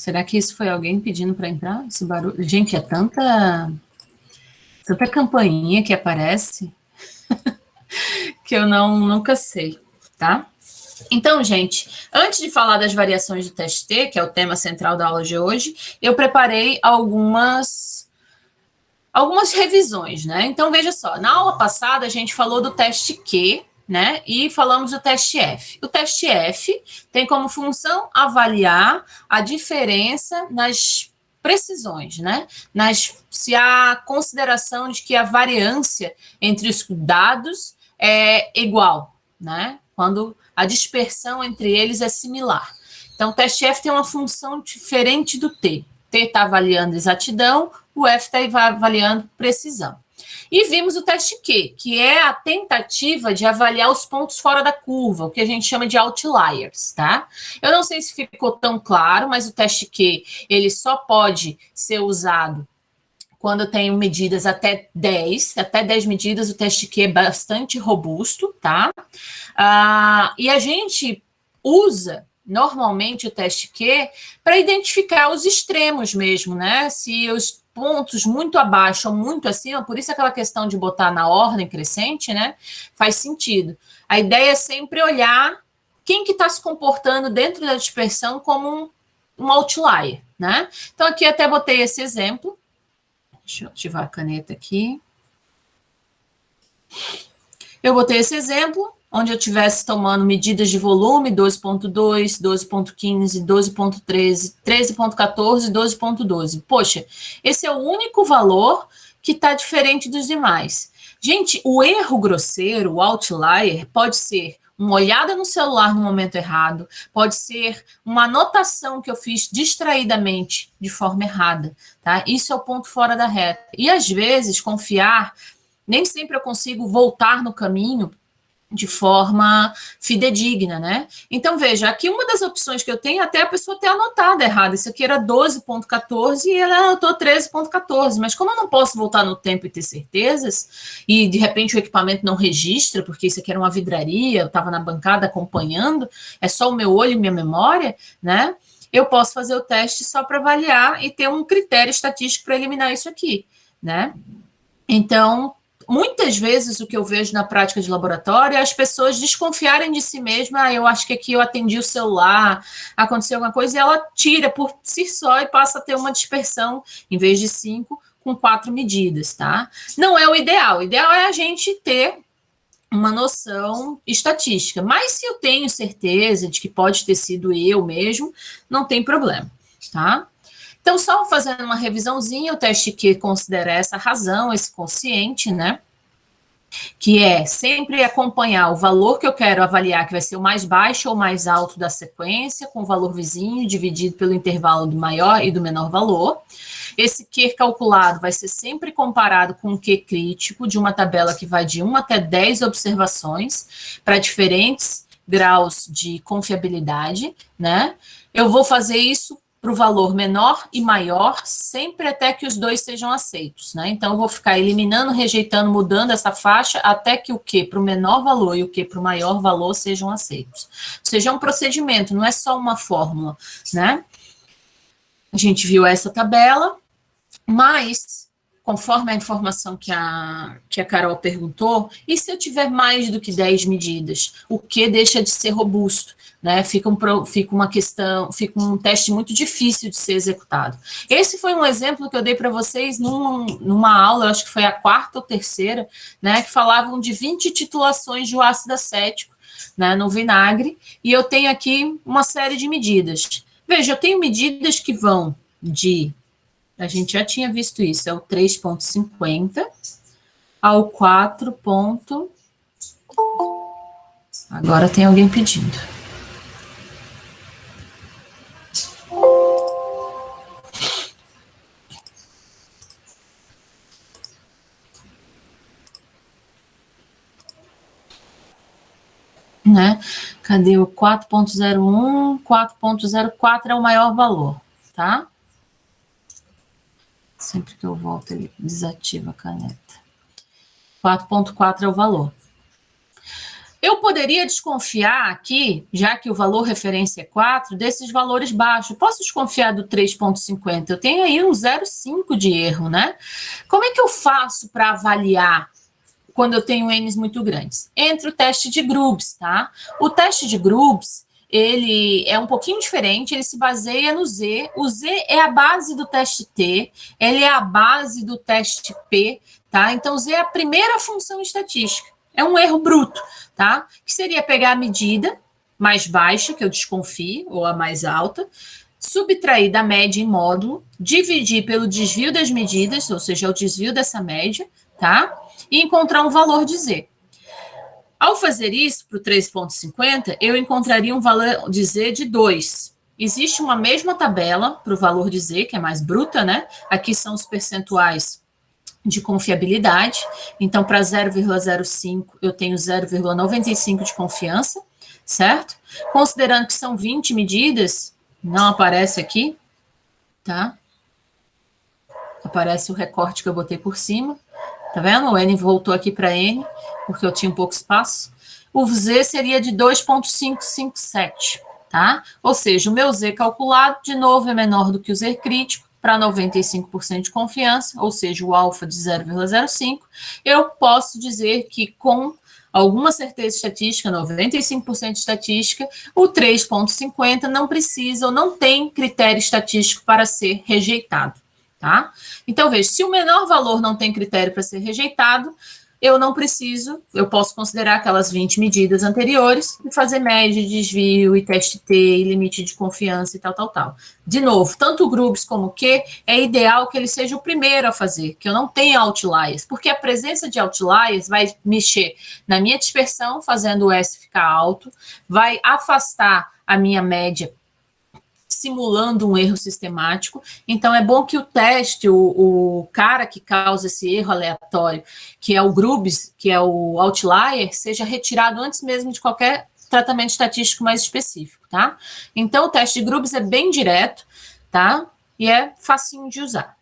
Será que isso foi alguém pedindo para entrar? Esse barulho. Gente, é tanta campainha que aparece que eu nunca sei, tá? Então, gente, antes de falar das variações do teste T, que é o tema central da aula de hoje, eu preparei algumas revisões, né? Então, veja só, na aula passada a gente falou do teste Q, né? E falamos do teste F. O teste F tem como função avaliar a diferença nas precisões, né? Se há consideração de que a variância entre os dados é igual, né? Quando a dispersão entre eles é similar. Então, o teste F tem uma função diferente do T. T está avaliando exatidão, o F está avaliando precisão. E vimos o teste Q, que é a tentativa de avaliar os pontos fora da curva, o que a gente chama de outliers, tá? Eu não sei se ficou tão claro, mas o teste Q, ele só pode ser usado quando eu tenho medidas até 10 medidas, o teste Q é bastante robusto, tá? E a gente usa normalmente o teste Q para identificar os extremos mesmo, né? Se os pontos muito abaixo ou muito acima, por isso aquela questão de botar na ordem crescente, né? Faz sentido. A ideia é sempre olhar quem que está se comportando dentro da dispersão como um outlier, né? Então aqui até botei esse exemplo. Deixa eu ativar a caneta aqui. Eu botei esse exemplo, onde eu estivesse tomando medidas de volume 12.2, 12.15, 12.13, 13.14, 12.12. Poxa, esse é o único valor que está diferente dos demais. Gente, o erro grosseiro, o outlier, pode ser uma olhada no celular no momento errado, pode ser uma anotação que eu fiz distraidamente de forma errada, tá? Isso é o ponto fora da reta. E às vezes confiar, nem sempre eu consigo voltar no caminho de forma fidedigna, né? Então, veja, aqui uma das opções que eu tenho, até a pessoa ter anotado errado, isso aqui era 12.14 e ela anotou 13.14, mas como eu não posso voltar no tempo e ter certezas, e de repente o equipamento não registra, porque isso aqui era uma vidraria, eu estava na bancada acompanhando, é só o meu olho e minha memória, né? Eu posso fazer o teste só para avaliar e ter um critério estatístico para eliminar isso aqui, né? Então, muitas vezes o que eu vejo na prática de laboratório é as pessoas desconfiarem de si mesmas. Eu acho que aqui eu atendi o celular, aconteceu alguma coisa, e ela tira por si só e passa a ter uma dispersão, em vez de 5, com 4 medidas, tá? Não é o ideal. O ideal é a gente ter uma noção estatística. Mas se eu tenho certeza de que pode ter sido eu mesmo, não tem problema, tá? Então, só fazendo uma revisãozinha, o teste Q considera essa razão, esse quociente, né? Que é sempre acompanhar o valor que eu quero avaliar, que vai ser o mais baixo ou mais alto da sequência, com o valor vizinho, dividido pelo intervalo do maior e do menor valor. Esse Q calculado vai ser sempre comparado com o Q crítico, de uma tabela que vai de 1 até 10 observações, para diferentes graus de confiabilidade, né? Eu vou fazer isso para o valor menor e maior, sempre até que os dois sejam aceitos, né? Então, eu vou ficar eliminando, rejeitando, mudando essa faixa, até que o Q para o menor valor e o Q para o maior valor sejam aceitos. Ou seja, é um procedimento, não é só uma fórmula, né? A gente viu essa tabela, mas, conforme a informação que a Carol perguntou, e se eu tiver mais do que 10 medidas? O que deixa de ser robusto? Né, fica uma questão, fica um teste muito difícil de ser executado. Esse foi um exemplo que eu dei para vocês numa aula, acho que foi a quarta ou terceira, né, que falavam de 20 titulações de ácido acético, né, no vinagre, e eu tenho aqui uma série de medidas. Veja, eu tenho medidas que vão de, a gente já tinha visto isso, é o 3,50 ao 4. Agora tem alguém pedindo. Né? Cadê o 4.01? 4.04 é o maior valor, tá? Sempre que eu volto, ele desativa a caneta. 4.4 é o valor. Eu poderia desconfiar aqui, já que o valor referência é 4, desses valores baixos. Posso desconfiar do 3,50? Eu tenho aí um 0,5 de erro, né? Como é que eu faço para avaliar quando eu tenho N's muito grandes? Entre o teste de Grubbs, tá? O teste de Grubbs, ele é um pouquinho diferente, ele se baseia no Z. O Z é a base do teste T, ele é a base do teste P, tá? Então, Z é a primeira função estatística. É um erro bruto, tá? Que seria pegar a medida mais baixa, que eu desconfio, ou a mais alta, subtrair da média em módulo, dividir pelo desvio das medidas, ou seja, o desvio dessa média, tá? E encontrar um valor de Z. Ao fazer isso para o 3,50, eu encontraria um valor de Z de 2. Existe uma mesma tabela para o valor de Z, que é mais bruta, né? Aqui são os percentuais de confiabilidade. Então, para 0,05, eu tenho 0,95 de confiança, certo? Considerando que são 20 medidas, não aparece aqui, tá? Aparece o recorte que eu botei por cima. Tá vendo? O N voltou aqui para N, porque eu tinha um pouco espaço. O Z seria de 2,557, tá? Ou seja, o meu Z calculado, de novo, é menor do que o Z crítico, para 95% de confiança, ou seja, o alfa de 0,05, eu posso dizer que com alguma certeza estatística, 95% de estatística, o 3,50 não precisa ou não tem critério estatístico para ser rejeitado, tá? Então, veja, se o menor valor não tem critério para ser rejeitado, eu não preciso, eu posso considerar aquelas 20 medidas anteriores e fazer média, desvio, e teste T, e limite de confiança e tal, tal, tal. De novo, tanto o Grubbs como o Q, é ideal que ele seja o primeiro a fazer, que eu não tenha outliers, porque a presença de outliers vai mexer na minha dispersão, fazendo o S ficar alto, vai afastar a minha média simulando um erro sistemático. Então, é bom que o teste, o cara que causa esse erro aleatório, que é o Grubbs, que é o outlier, seja retirado antes mesmo de qualquer tratamento estatístico mais específico, tá? Então, o teste de Grubbs é bem direto, tá? E é facinho de usar.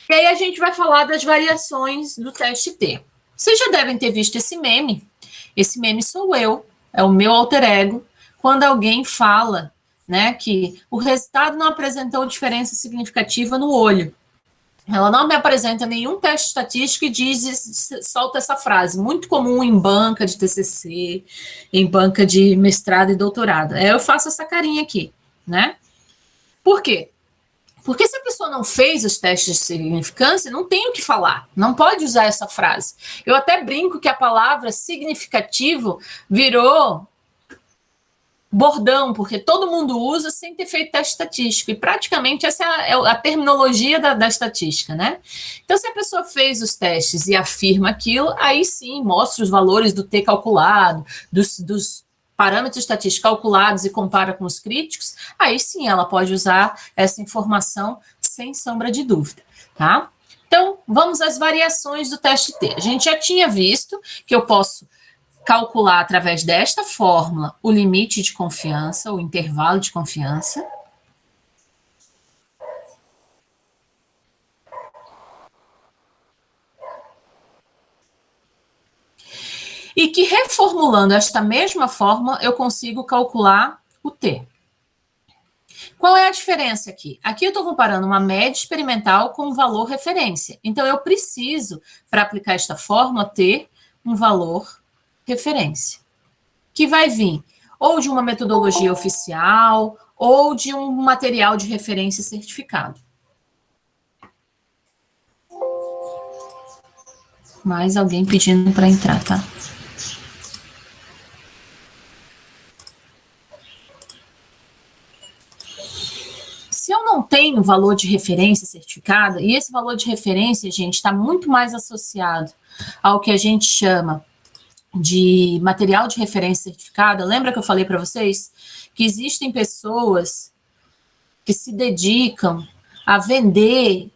E aí a gente vai falar das variações do teste T. Vocês já devem ter visto esse meme. Esse meme sou eu, é o meu alter ego, quando alguém fala, né, que o resultado não apresentou diferença significativa no olho. Ela não me apresenta nenhum teste estatístico e solta essa frase, muito comum em banca de TCC, em banca de mestrado e doutorado. Eu faço essa carinha aqui, né? Por quê? Porque se a pessoa não fez os testes de significância, não tem o que falar, não pode usar essa frase. Eu até brinco que a palavra significativo virou bordão, porque todo mundo usa sem ter feito teste estatístico, e praticamente essa é a terminologia da estatística, né? Então, se a pessoa fez os testes e afirma aquilo, aí sim, mostra os valores do T calculado, dos parâmetros estatísticos calculados e compara com os críticos, aí sim ela pode usar essa informação sem sombra de dúvida, tá? Então, vamos às variações do teste T. A gente já tinha visto que eu posso calcular através desta fórmula o limite de confiança, o intervalo de confiança. E que, reformulando esta mesma fórmula, eu consigo calcular o T. Qual é a diferença aqui? Aqui eu estou comparando uma média experimental com um valor referência. Então, eu preciso, para aplicar esta fórmula, ter um valor referência, que vai vir ou de uma metodologia oficial ou de um material de referência certificado. Mais alguém pedindo para entrar, tá? Se eu não tenho valor de referência certificada, e esse valor de referência, gente, está muito mais associado ao que a gente chama de material de referência certificada. Lembra que eu falei para vocês que existem pessoas que se dedicam a vender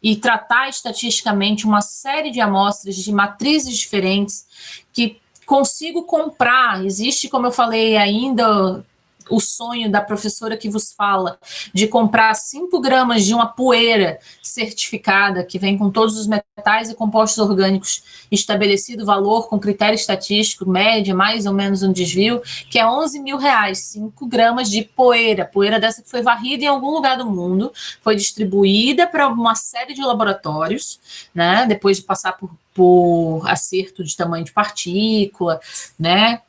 e tratar estatisticamente uma série de amostras de matrizes diferentes que consigo comprar. Existe, como eu falei ainda o sonho da professora que vos fala de comprar 5 gramas de uma poeira certificada, que vem com todos os metais e compostos orgânicos, estabelecido valor com critério estatístico, média, mais ou menos um desvio, que é R$11.000, 5 gramas de poeira, poeira dessa que foi varrida em algum lugar do mundo, foi distribuída para uma série de laboratórios, né, depois de passar por acerto de tamanho de partícula, né,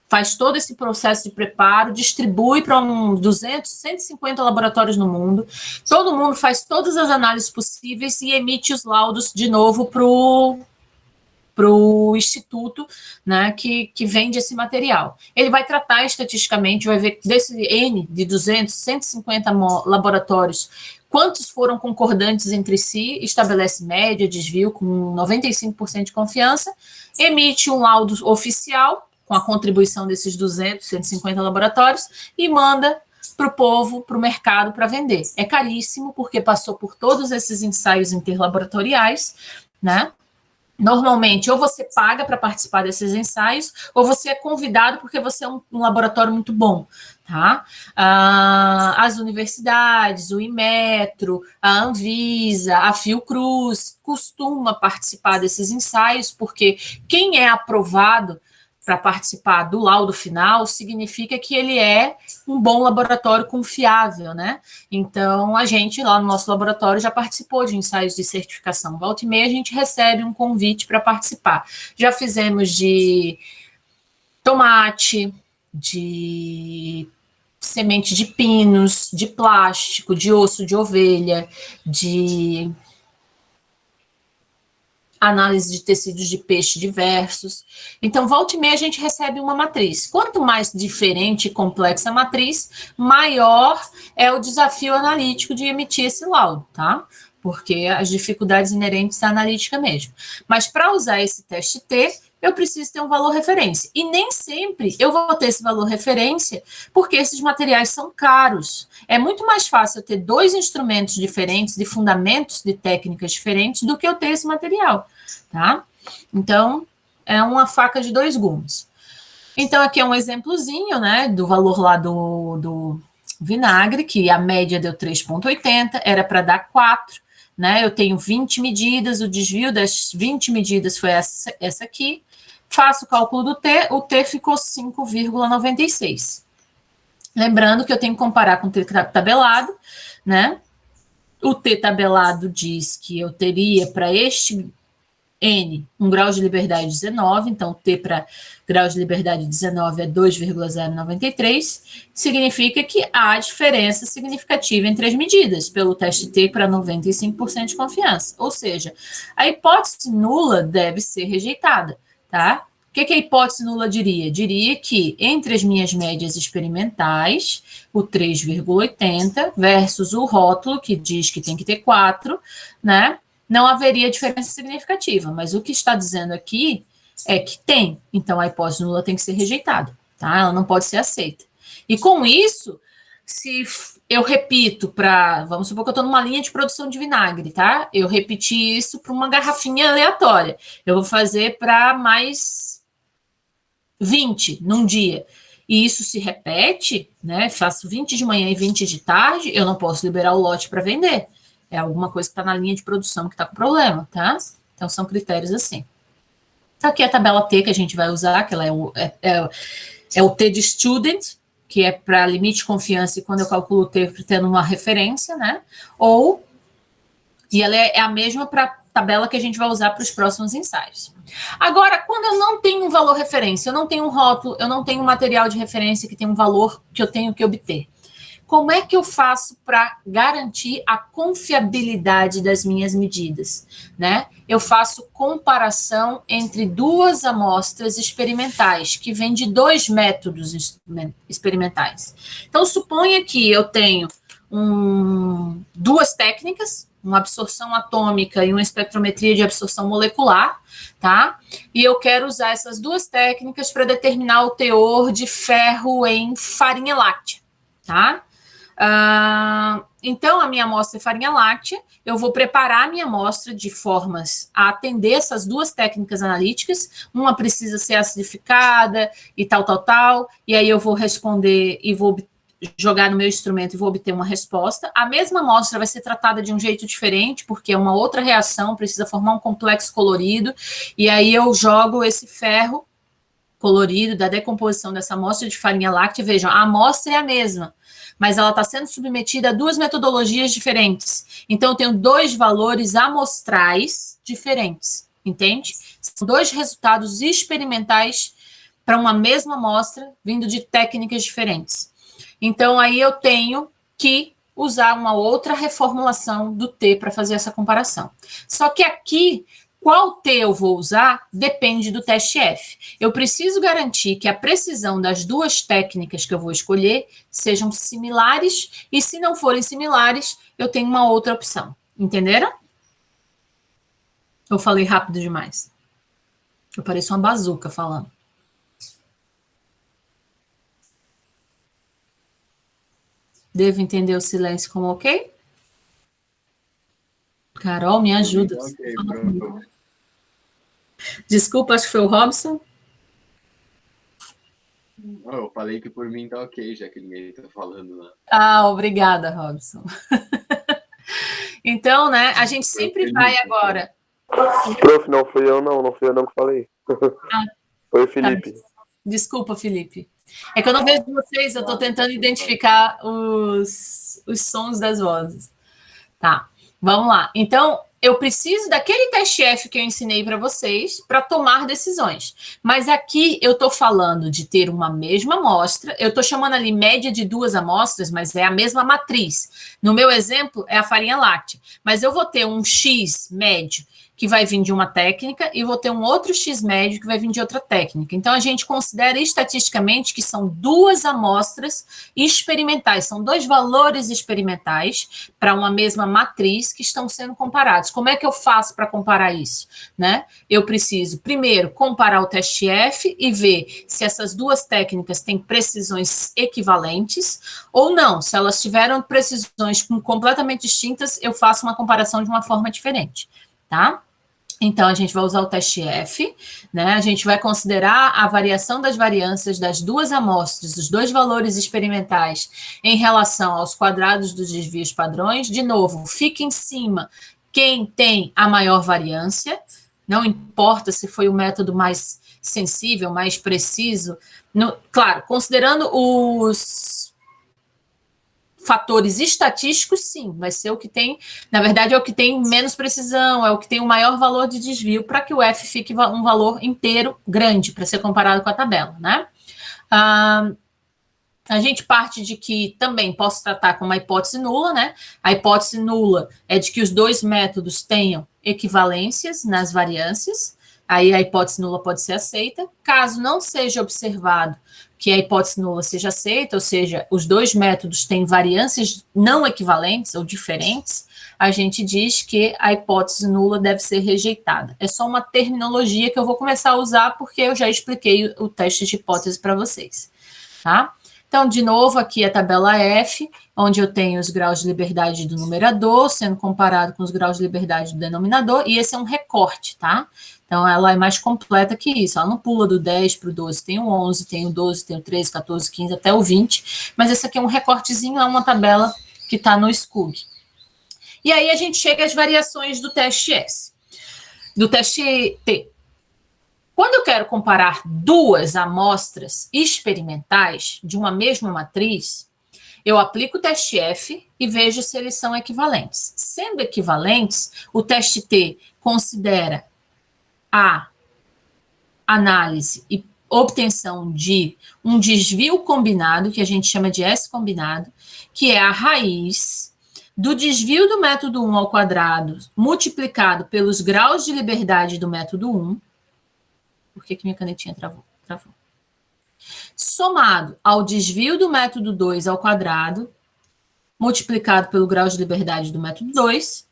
faz todo esse processo de preparo, distribui para 200, 150 laboratórios no mundo, todo mundo faz todas as análises possíveis e emite os laudos de novo para o instituto, né, que vende esse material. Ele vai tratar estatisticamente, vai ver desse N de 200, 150 laboratórios, quantos foram concordantes entre si, estabelece média, desvio com 95% de confiança, emite um laudo oficial, com a contribuição desses 200, 150 laboratórios, e manda para o povo, para o mercado, para vender. É caríssimo, porque passou por todos esses ensaios interlaboratoriais, né? Normalmente, ou você paga para participar desses ensaios, ou você é convidado porque você é um laboratório muito bom, tá? As universidades, o Inmetro, a Anvisa, a Fiocruz, costuma participar desses ensaios, porque quem é aprovado para participar do laudo final, significa que ele é um bom laboratório confiável, né? Então, a gente, lá no nosso laboratório, já participou de ensaios de certificação. Volta e meia, a gente recebe um convite para participar. Já fizemos de tomate, de semente de pinos, de plástico, de osso de ovelha, de análise de tecidos de peixe diversos. Então, volta e meia, a gente recebe uma matriz. Quanto mais diferente e complexa a matriz, maior é o desafio analítico de emitir esse laudo, tá? Porque as dificuldades inerentes à analítica mesmo. Mas para usar esse teste T, eu preciso ter um valor referência. E nem sempre eu vou ter esse valor referência, porque esses materiais são caros. É muito mais fácil eu ter 2 instrumentos diferentes, de fundamentos de técnicas diferentes, do que eu ter esse material, tá? Então, é uma faca de 2 gumes. Então, aqui é um exemplozinho, né, do valor lá do vinagre, que a média deu 3,80, era para dar 4, né? Eu tenho 20 medidas, o desvio das 20 medidas foi essa aqui. Faço o cálculo do T, o T ficou 5,96. Lembrando que eu tenho que comparar com o T tabelado, né? O T tabelado diz que eu teria para este N, um grau de liberdade 19, então T para grau de liberdade 19 é 2,093, significa que há diferença significativa entre as medidas, pelo teste T para 95% de confiança. Ou seja, a hipótese nula deve ser rejeitada, tá? O que a hipótese nula diria? Diria que entre as minhas médias experimentais, o 3,80 versus o rótulo, que diz que tem que ter 4, né? Não haveria diferença significativa, mas o que está dizendo aqui é que tem, então a hipótese nula tem que ser rejeitada, tá? Ela não pode ser aceita. E com isso, se eu repito para, vamos supor que eu estou numa linha de produção de vinagre, tá? Eu repeti isso para uma garrafinha aleatória. Eu vou fazer para mais 20 num dia. E isso se repete, né? Faço 20 de manhã e 20 de tarde, eu não posso liberar o lote para vender. É alguma coisa que está na linha de produção que está com problema, tá? Então, são critérios assim. Aqui é a tabela T que a gente vai usar, que ela é o T de student, que é para limite de confiança, e quando eu calculo o T, tendo uma referência, né? E ela é a mesma para a tabela que a gente vai usar para os próximos ensaios. Agora, quando eu não tenho um valor referência, eu não tenho um rótulo, eu não tenho um material de referência que tem um valor que eu tenho que obter. Como é que eu faço para garantir a confiabilidade das minhas medidas, né? Eu faço comparação entre 2 amostras experimentais, que vêm de 2 métodos experimentais. Então, suponha que eu tenho 2 técnicas, uma absorção atômica e uma espectrometria de absorção molecular, tá? E eu quero usar essas 2 técnicas para determinar o teor de ferro em farinha láctea, tá? Então, a minha amostra é farinha láctea, eu vou preparar a minha amostra de formas a atender essas duas técnicas analíticas, uma precisa ser acidificada e tal, e aí eu vou responder e vou jogar no meu instrumento e vou obter uma resposta. A mesma amostra vai ser tratada de um jeito diferente, porque é uma outra reação, precisa formar um complexo colorido, e aí eu jogo esse ferro colorido da decomposição dessa amostra de farinha láctea. Vejam, a amostra é a mesma, mas ela está sendo submetida a duas metodologias diferentes. Então, eu tenho dois valores amostrais diferentes, entende? São dois resultados experimentais para uma mesma amostra, vindo de técnicas diferentes. Então, aí eu tenho que usar uma outra reformulação do T para fazer essa comparação. Só que aqui, qual T eu vou usar depende do teste F. Eu preciso garantir que a precisão das duas técnicas que eu vou escolher sejam similares, e se não forem similares, eu tenho uma outra opção. Entenderam? Eu falei rápido demais. Eu pareço uma bazuca falando. Devo entender o silêncio como ok? Carol, me ajuda. Ok, Desculpa, acho que foi o Robson. eu falei que por mim tá ok, já que ninguém tá falando lá. Ah, obrigada, Robson. Então, né, a gente sempre vai agora. Prof, não fui eu não que falei. Foi o Felipe. Tá. Desculpa, Felipe. É que eu não vejo vocês, eu estou tentando identificar os sons das vozes. Tá, vamos lá. Então, eu preciso daquele teste F que eu ensinei para vocês para tomar decisões. Mas aqui eu estou falando de ter uma mesma amostra, eu estou chamando ali média de duas amostras, mas é a mesma matriz. No meu exemplo, é a farinha láctea. Mas eu vou ter um X médio que vai vir de uma técnica, e vou ter um outro X médio que vai vir de outra técnica. Então, a gente considera estatisticamente que são duas amostras experimentais, são dois valores experimentais para uma mesma matriz que estão sendo comparados. Como é que eu faço para comparar isso? Né? Eu preciso, primeiro, comparar o teste F e ver se essas duas técnicas têm precisões equivalentes ou não. Se elas tiveram precisões completamente distintas, eu faço uma comparação de uma forma diferente. Tá? Então, a gente vai usar o teste F, né? A gente vai considerar a variação das variâncias das duas amostras, os dois valores experimentais, em relação aos quadrados dos desvios padrões. De novo, fica em cima quem tem a maior variância, não importa se foi o método mais sensível, mais preciso. Claro, considerando os fatores estatísticos, sim, vai ser o que tem, na verdade, é o que tem menos precisão, é o que tem o maior valor de desvio, para que o F fique um valor inteiro grande, para ser comparado com a tabela, né? A gente parte de que também posso tratar como uma hipótese nula, né? A hipótese nula é de que os dois métodos tenham equivalências nas variâncias, aí a hipótese nula pode ser aceita. Caso não seja observado que a hipótese nula seja aceita, ou seja, os dois métodos têm variâncias não equivalentes ou diferentes, a gente diz que a hipótese nula deve ser rejeitada. É só uma terminologia que eu vou começar a usar porque eu já expliquei o teste de hipótese para vocês, tá? Então, de novo, aqui a tabela F, onde eu tenho os graus de liberdade do numerador sendo comparado com os graus de liberdade do denominador, e esse é um recorte, tá? Então, ela é mais completa que isso. Ela não pula do 10 para o 12. Tem o 11, tem o 12, tem o 13, 14, 15, até o 20. Mas esse aqui é um recortezinho, é uma tabela que está no SCUG. E aí, a gente chega às variações do teste S. Do teste T. Quando eu quero comparar duas amostras experimentais de uma mesma matriz, eu aplico o teste F e vejo se eles são equivalentes. Sendo equivalentes, o teste T considera a análise e obtenção de um desvio combinado, que a gente chama de S combinado, que é a raiz do desvio do método 1 ao quadrado multiplicado pelos graus de liberdade do método 1. Por que minha canetinha travou? Somado ao desvio do método 2 ao quadrado, multiplicado pelo grau de liberdade do método 2,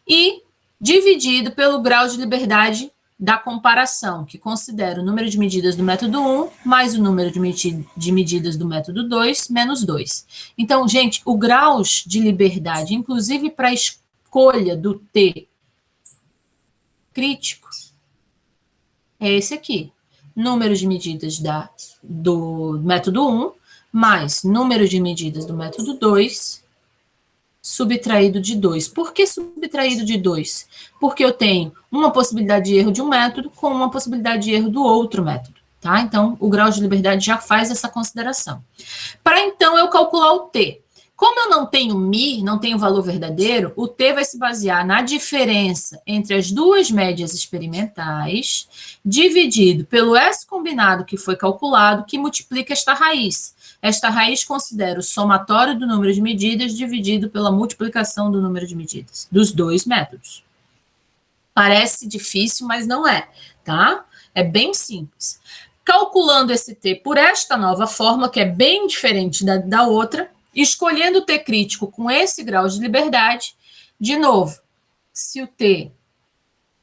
e dividido pelo grau de liberdade da comparação, que considera o número de medidas do método 1 mais o número de medidas do método 2 menos 2. Então, gente, o graus de liberdade, inclusive para a escolha do T crítico, é esse aqui. Número de medidas do método 1 mais número de medidas do método 2 subtraído de 2. Por que subtraído de 2? Porque eu tenho uma possibilidade de erro de um método com uma possibilidade de erro do outro método, tá? Então, o grau de liberdade já faz essa consideração. Para, então, eu calcular o T. Como eu não tenho μ, não tenho valor verdadeiro, o T vai se basear na diferença entre as duas médias experimentais, dividido pelo S combinado que foi calculado, que multiplica esta raiz. Esta raiz considera o somatório do número de medidas dividido pela multiplicação do número de medidas, dos dois métodos. Parece difícil, mas não é, tá? É bem simples. Calculando esse T por esta nova fórmula, que é bem diferente da outra, escolhendo o T crítico com esse grau de liberdade, de novo, se o T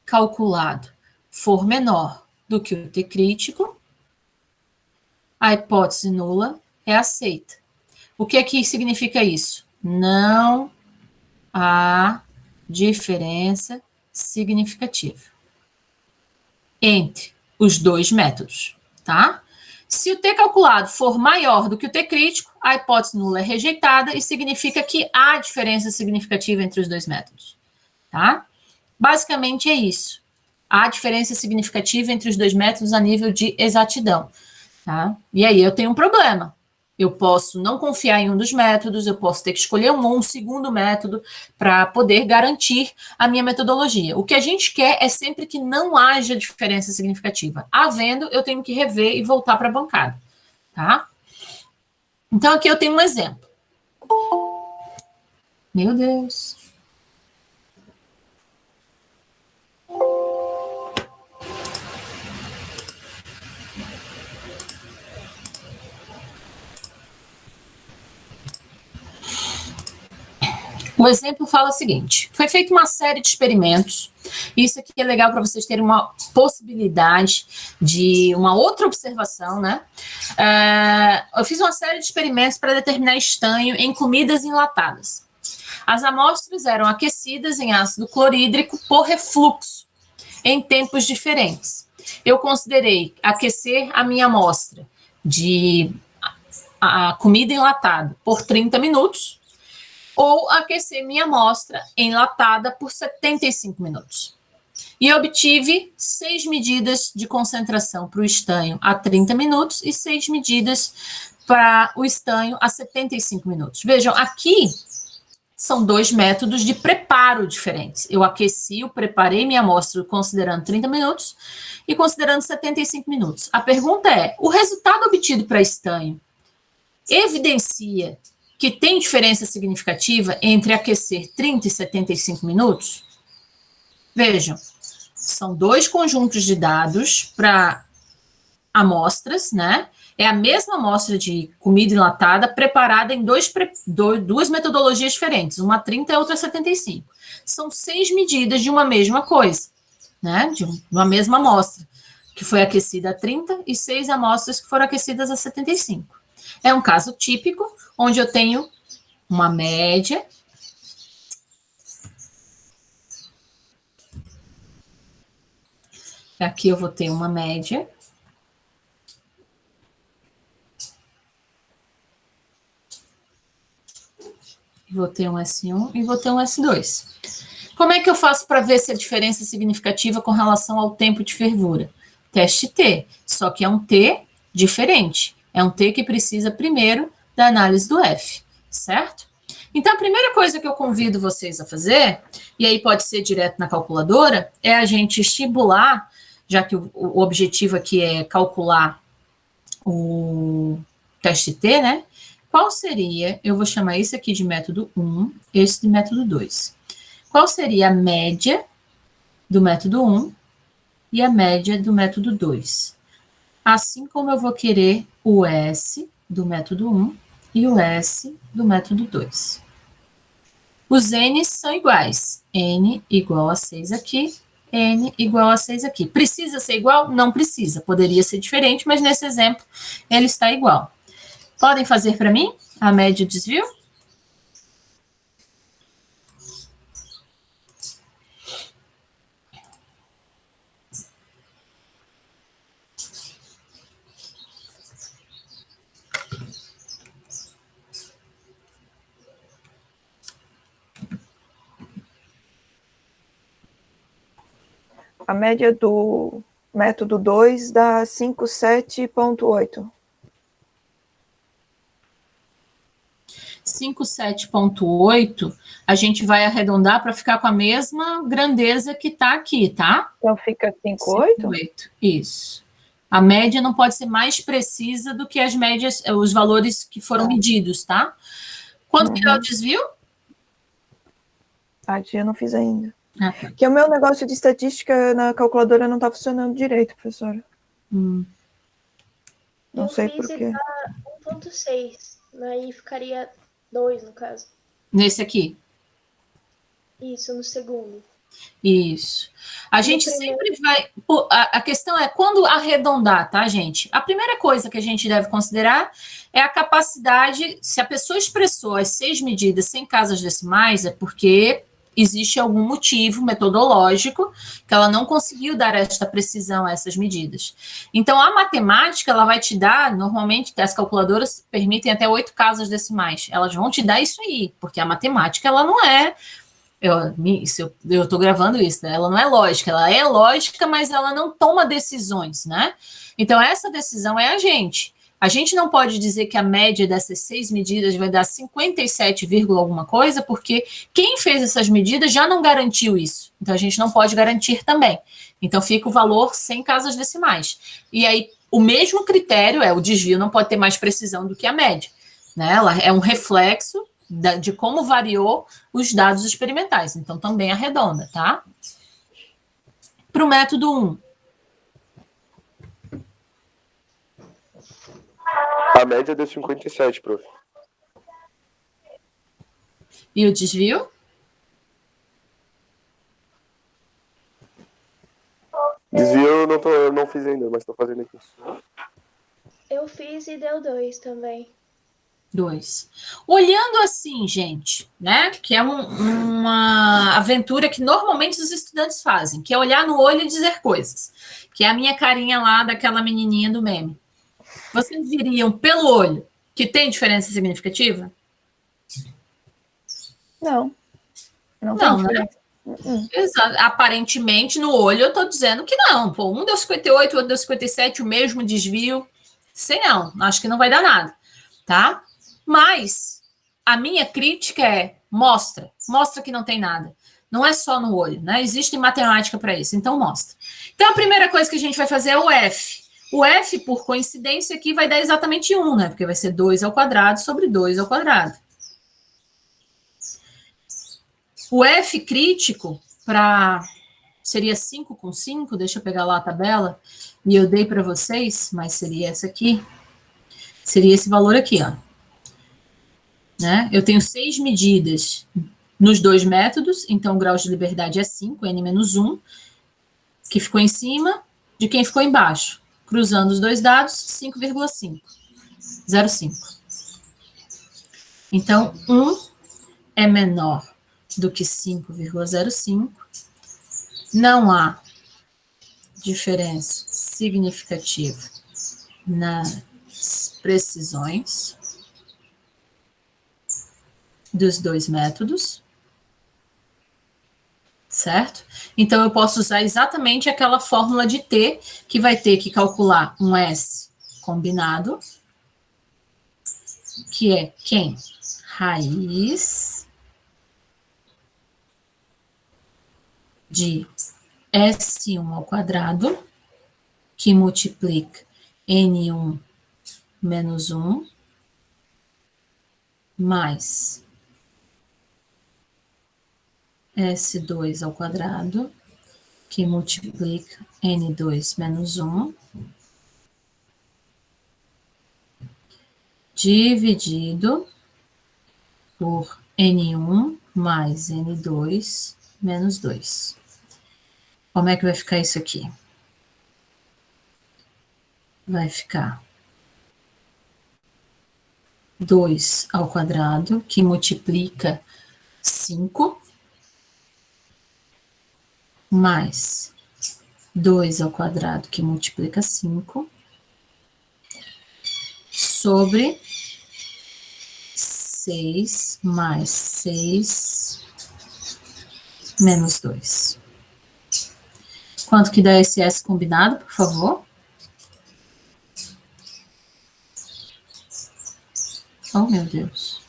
calculado for menor do que o T crítico, a hipótese nula é aceita. O que aqui significa isso? Não há diferença significativa entre os dois métodos, tá? Se o T calculado for maior do que o T crítico, a hipótese nula é rejeitada e significa que há diferença significativa entre os dois métodos, tá? Basicamente é isso. Há diferença significativa entre os dois métodos a nível de exatidão, tá? E aí eu tenho um problema. Eu posso não confiar em um dos métodos, eu posso ter que escolher um segundo método para poder garantir a minha metodologia. O que a gente quer é sempre que não haja diferença significativa. Havendo, eu tenho que rever e voltar para a bancada, tá? Então, aqui eu tenho um exemplo. Meu Deus. O exemplo fala o seguinte: foi feita uma série de experimentos. Isso aqui é legal para vocês terem uma possibilidade de uma outra observação, né? Eu fiz uma série de experimentos para determinar estanho em comidas enlatadas. As amostras eram aquecidas em ácido clorídrico por refluxo, em tempos diferentes. Eu considerei aquecer a minha amostra de a comida enlatada por 30 minutos, ou aquecer minha amostra enlatada por 75 minutos. E obtive 6 medidas de concentração para o estanho a 30 minutos e 6 medidas para o estanho a 75 minutos. Vejam, aqui são dois métodos de preparo diferentes. Eu preparei minha amostra considerando 30 minutos e considerando 75 minutos. A pergunta é, o resultado obtido para estanho evidencia que tem diferença significativa entre aquecer 30 e 75 minutos? Vejam, são dois conjuntos de dados para amostras, né? É a mesma amostra de comida enlatada preparada em duas metodologias diferentes, uma 30 e outra 75. São 6 medidas de uma mesma coisa, né? De uma mesma amostra, que foi aquecida a 30 e 6 amostras que foram aquecidas a 75. É um caso típico, onde eu tenho uma média aqui eu vou ter uma média vou ter um S1 e vou ter um S2. Como é que eu faço para ver se a diferença é significativa com relação ao tempo de fervura? Teste T, só que é um T diferente. É um T que precisa primeiro da análise do F, certo? Então, a primeira coisa que eu convido vocês a fazer, e aí pode ser direto na calculadora, é a gente estipular, já que o objetivo aqui é calcular o teste T, né? Qual seria, eu vou chamar esse aqui de método 1, esse de método 2. Qual seria a média do método 1 e a média do método 2? Assim como eu vou querer o S do método 1 e o S do método 2. Os N são iguais. N igual a 6 aqui, N igual a 6 aqui. Precisa ser igual? Não precisa. Poderia ser diferente, mas nesse exemplo ele está igual. Podem fazer para mim a média e o desvio? A média do método 2 dá 57,8. 57,8, a gente vai arredondar para ficar com a mesma grandeza que está aqui, tá? Então fica 5,8? 5,8, isso. A média não pode ser mais precisa do que as médias, os valores que foram medidos, tá? Quanto que dá o desvio? Eu não fiz ainda. Ah, tá. Que o meu negócio de estatística na calculadora não está funcionando direito, professora. Não sei por quê. 1,6. Aí ficaria 2, no caso. Nesse aqui? Isso, no segundo. Isso. A gente sempre vai... A questão é quando arredondar, tá, gente? A primeira coisa que a gente deve considerar é a capacidade... Se a pessoa expressou as 6 medidas sem casas decimais, é porque existe algum motivo metodológico que ela não conseguiu dar esta precisão a essas medidas. Então, a matemática, ela vai te dar, normalmente, as calculadoras permitem até 8 casas decimais. Elas vão te dar isso aí, porque a matemática, ela não é... Eu estou gravando isso, né? Ela não é lógica, ela é lógica, mas ela não toma decisões, né? Então, essa decisão é a gente. A gente não pode dizer que a média dessas 6 medidas vai dar 57, alguma coisa, porque quem fez essas medidas já não garantiu isso. Então, a gente não pode garantir também. Então, fica o valor sem casas decimais. E aí, o mesmo critério o desvio não pode ter mais precisão do que a média, né? Ela é um reflexo de como variou os dados experimentais. Então, também arredonda, tá? Para o método 1. A média deu 57, prof. E o desvio? Desvio eu não fiz ainda, mas estou fazendo aqui. Eu fiz e deu 2 também. 2. Olhando assim, gente, né? Que é uma aventura que normalmente os estudantes fazem, que é olhar no olho e dizer coisas. Que é a minha carinha lá daquela menininha do meme. Vocês diriam pelo olho que tem diferença significativa? Não. Não, Não, tem né? diferença. Exato. Aparentemente, no olho, eu estou dizendo que não. Pô, um deu 58, o outro deu 57, o mesmo desvio. Sei não, acho que não vai dar nada, tá? Mas a minha crítica é mostra que não tem nada. Não é só no olho, né? Existe matemática para isso, então mostra. Então a primeira coisa que a gente vai fazer é o F. O F, por coincidência, aqui vai dar exatamente 1, né? Porque vai ser 2 ao quadrado sobre 2 ao quadrado. O F crítico seria 5 com 5, deixa eu pegar lá a tabela, e eu dei para vocês, mas seria essa aqui. Seria esse valor aqui, ó. Né? Eu tenho 6 medidas nos 2 métodos, então o grau de liberdade é 5, n-1, que ficou em cima de quem ficou embaixo. Cruzando os dois dados, 5,5. 0,5. Então, 1 é menor do que 5,05. Não há diferença significativa nas precisões dos 2 métodos, certo? Então, eu posso usar exatamente aquela fórmula de T, que vai ter que calcular um S combinado, que é quem? Raiz de S1 ao quadrado, que multiplica N1 menos 1, mais S2 ao quadrado, que multiplica N2 menos 1, dividido por N1 mais N2 menos 2. Como é que vai ficar isso aqui? Vai ficar 2 ao quadrado, que multiplica 5, mais 2 ao quadrado, que multiplica 5, sobre 6 mais 6 menos 2. Quanto que dá esse S combinado, por favor? Oh, meu Deus.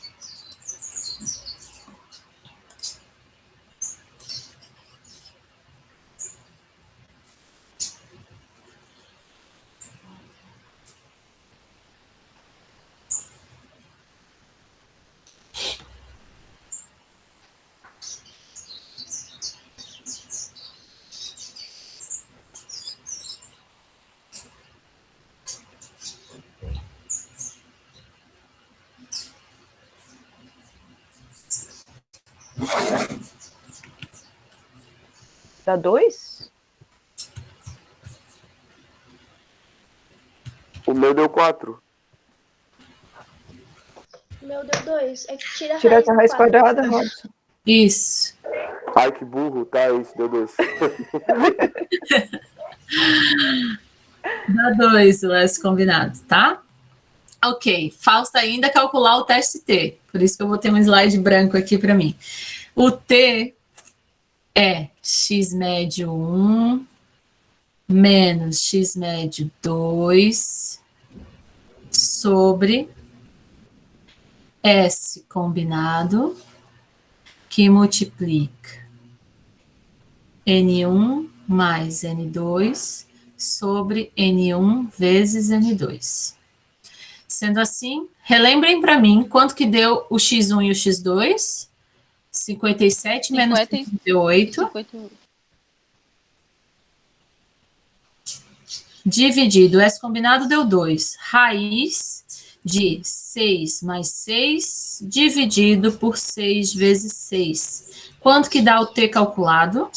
Dá 2? O meu deu 4. O meu deu 2. É que tira a Tira raiz essa do raiz 4. quadrada, Robson. Isso. Ai, que burro. Tá, isso deu 2. Dá 2 o S combinado, tá? Ok, falta ainda calcular o teste T. Por isso que eu vou ter um slide branco aqui para mim. O T é x médio 1 menos x médio 2 sobre S combinado, que multiplica N1 mais N2 sobre N1 vezes N2. Sendo assim, relembrem para mim quanto que deu o x1 e o x2? 57 menos 58. 58. Dividido, S combinado deu 2. Raiz de 6 mais 6, dividido por 6 vezes 6. Quanto que dá o T calculado?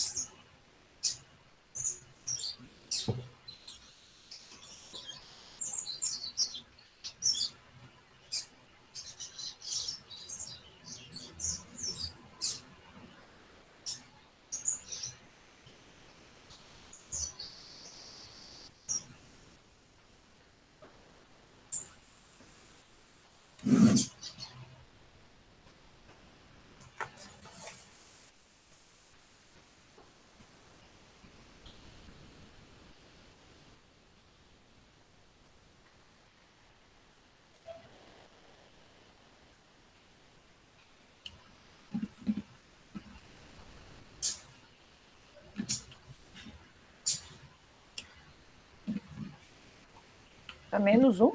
Dá menos 1?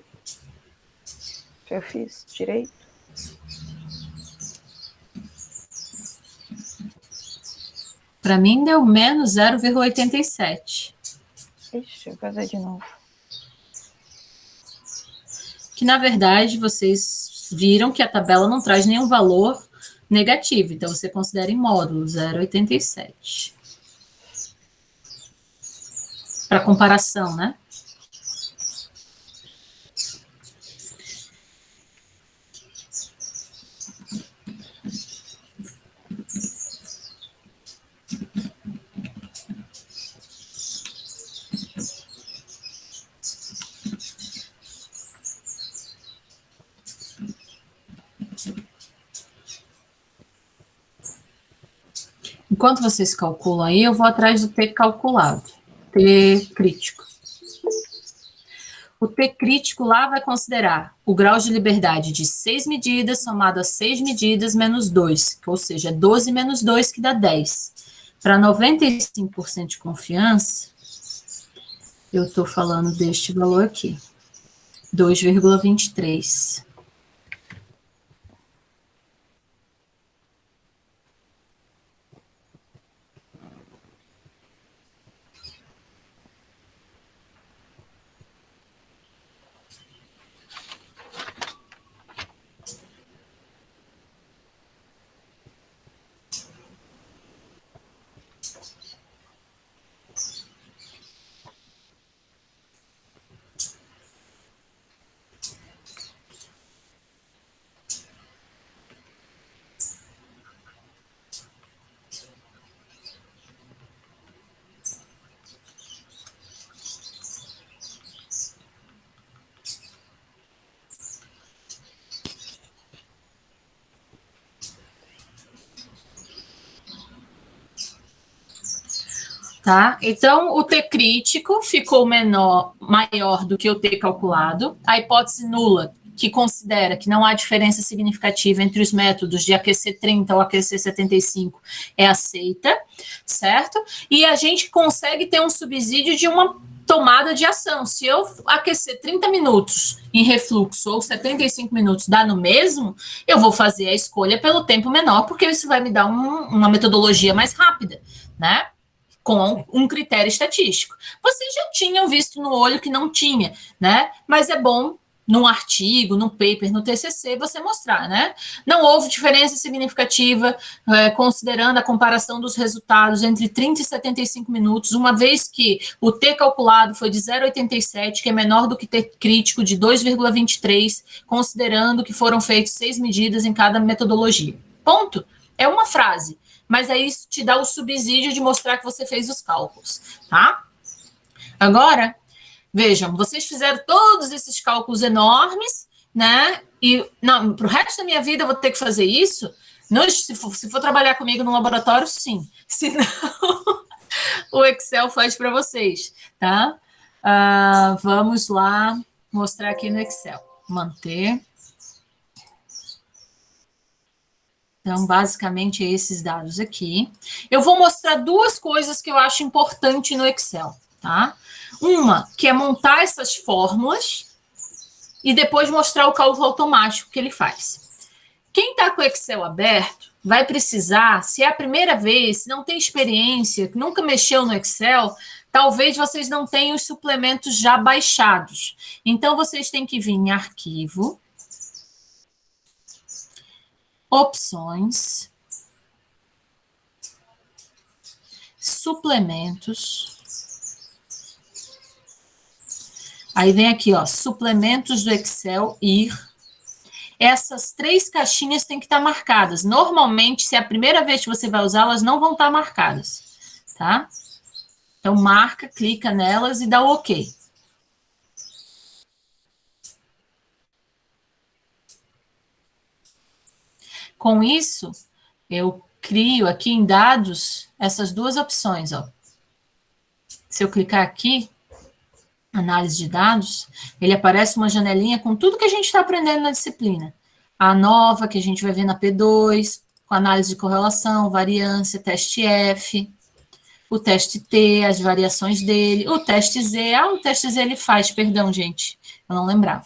Eu fiz direito. Para mim deu menos 0,87. Ixi, eu fazer de novo. Que na verdade vocês viram que a tabela não traz nenhum valor negativo, então você considera em módulo 0,87. Para comparação, né? Enquanto vocês calculam aí, eu vou atrás do T calculado, T crítico. O T crítico lá vai considerar o grau de liberdade de 6 medidas somado a 6 medidas menos 2, ou seja, 12 menos 2 que dá 10. Para 95% de confiança, eu estou falando deste valor aqui, 2,23. Tá? Então, o T crítico ficou maior do que o T calculado. A hipótese nula, que considera que não há diferença significativa entre os métodos de aquecer 30 ou aquecer 75, é aceita, certo? E a gente consegue ter um subsídio de uma tomada de ação. Se eu aquecer 30 minutos em refluxo ou 75 minutos dá no mesmo, eu vou fazer a escolha pelo tempo menor, porque isso vai me dar uma metodologia mais rápida, né? Com um critério estatístico. Vocês já tinham visto no olho que não tinha, né? Mas é bom, num artigo, num paper, no TCC, você mostrar, né? Não houve diferença significativa, considerando a comparação dos resultados entre 30 e 75 minutos, uma vez que o T calculado foi de 0,87, que é menor do que T crítico de 2,23, considerando que foram feitas 6 medidas em cada metodologia. Ponto. É uma frase. Mas aí isso te dá o subsídio de mostrar que você fez os cálculos, tá? Agora, vejam, vocês fizeram todos esses cálculos enormes, né? E para o resto da minha vida eu vou ter que fazer isso? Não, se for trabalhar comigo no laboratório, sim. Senão, o Excel faz para vocês, tá? Vamos lá mostrar aqui no Excel. Manter. Então, basicamente, é esses dados aqui. Eu vou mostrar duas coisas que eu acho importante no Excel, tá? Uma, que é montar essas fórmulas e depois mostrar o cálculo automático que ele faz. Quem está com o Excel aberto vai precisar, se é a primeira vez, se não tem experiência, nunca mexeu no Excel, talvez vocês não tenham os suplementos já baixados. Então, vocês têm que vir em Arquivo, Opções, Suplementos. Aí vem aqui, ó, Suplementos do Excel, IR. Essas 3 caixinhas têm que estar marcadas. Normalmente, se é a primeira vez que você vai usar, elas não vão estar marcadas, tá? Então, marca, clica nelas e dá o OK. Com isso, eu crio aqui em dados essas duas opções, ó. Se eu clicar aqui, análise de dados, ele aparece uma janelinha com tudo que a gente está aprendendo na disciplina. A nova, que a gente vai ver na P2, com análise de correlação, variância, teste F, o teste T, as variações dele, o teste Z, o teste Z ele faz, perdão, gente, eu não lembrava.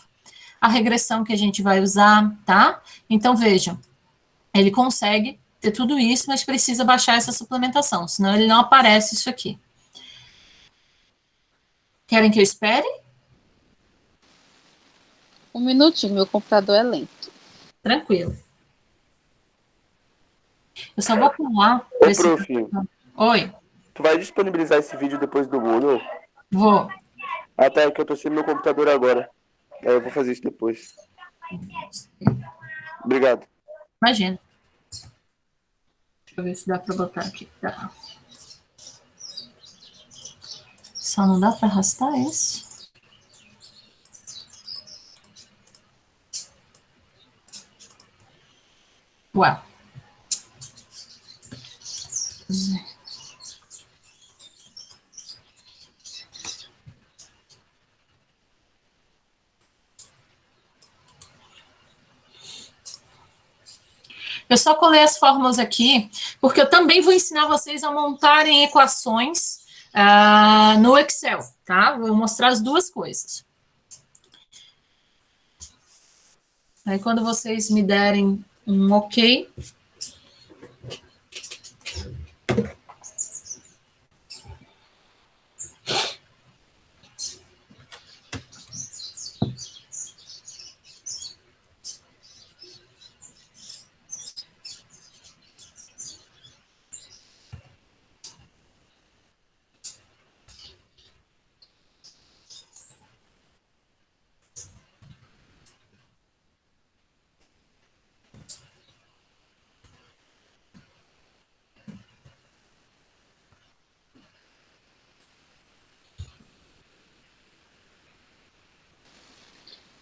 A regressão que a gente vai usar, tá? Então, vejam, ele consegue ter tudo isso, mas precisa baixar essa suplementação, senão ele não aparece isso aqui. Querem que eu espere? Um minutinho, meu computador é lento. Tranquilo. Eu só vou pular. Ô, prof. Oi. Tu vai disponibilizar esse vídeo depois do Moodle? Vou. Ah, tá, é que eu tô sem meu computador agora. Aí eu vou fazer isso depois. Obrigado. Imagina. Deixa eu ver se dá para botar aqui. Tá. Só não dá para arrastar esse. Ué. Eu só colei as fórmulas aqui, porque eu também vou ensinar vocês a montarem equações no Excel, tá? Vou mostrar as duas coisas. Aí, quando vocês me derem um OK...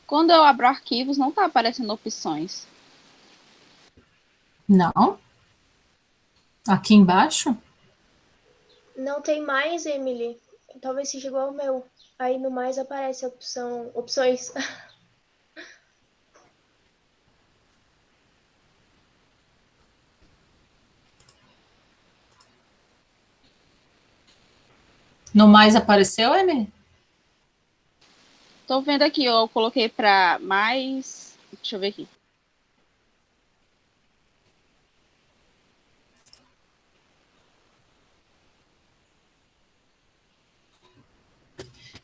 Quando eu abro arquivos, não está aparecendo opções. Não. Aqui embaixo? Não tem mais, Emily. Talvez seja igual ao meu. Aí no mais aparece a opção, opções. No mais apareceu, Emily? Tô vendo aqui, eu coloquei pra mais. Deixa eu ver aqui.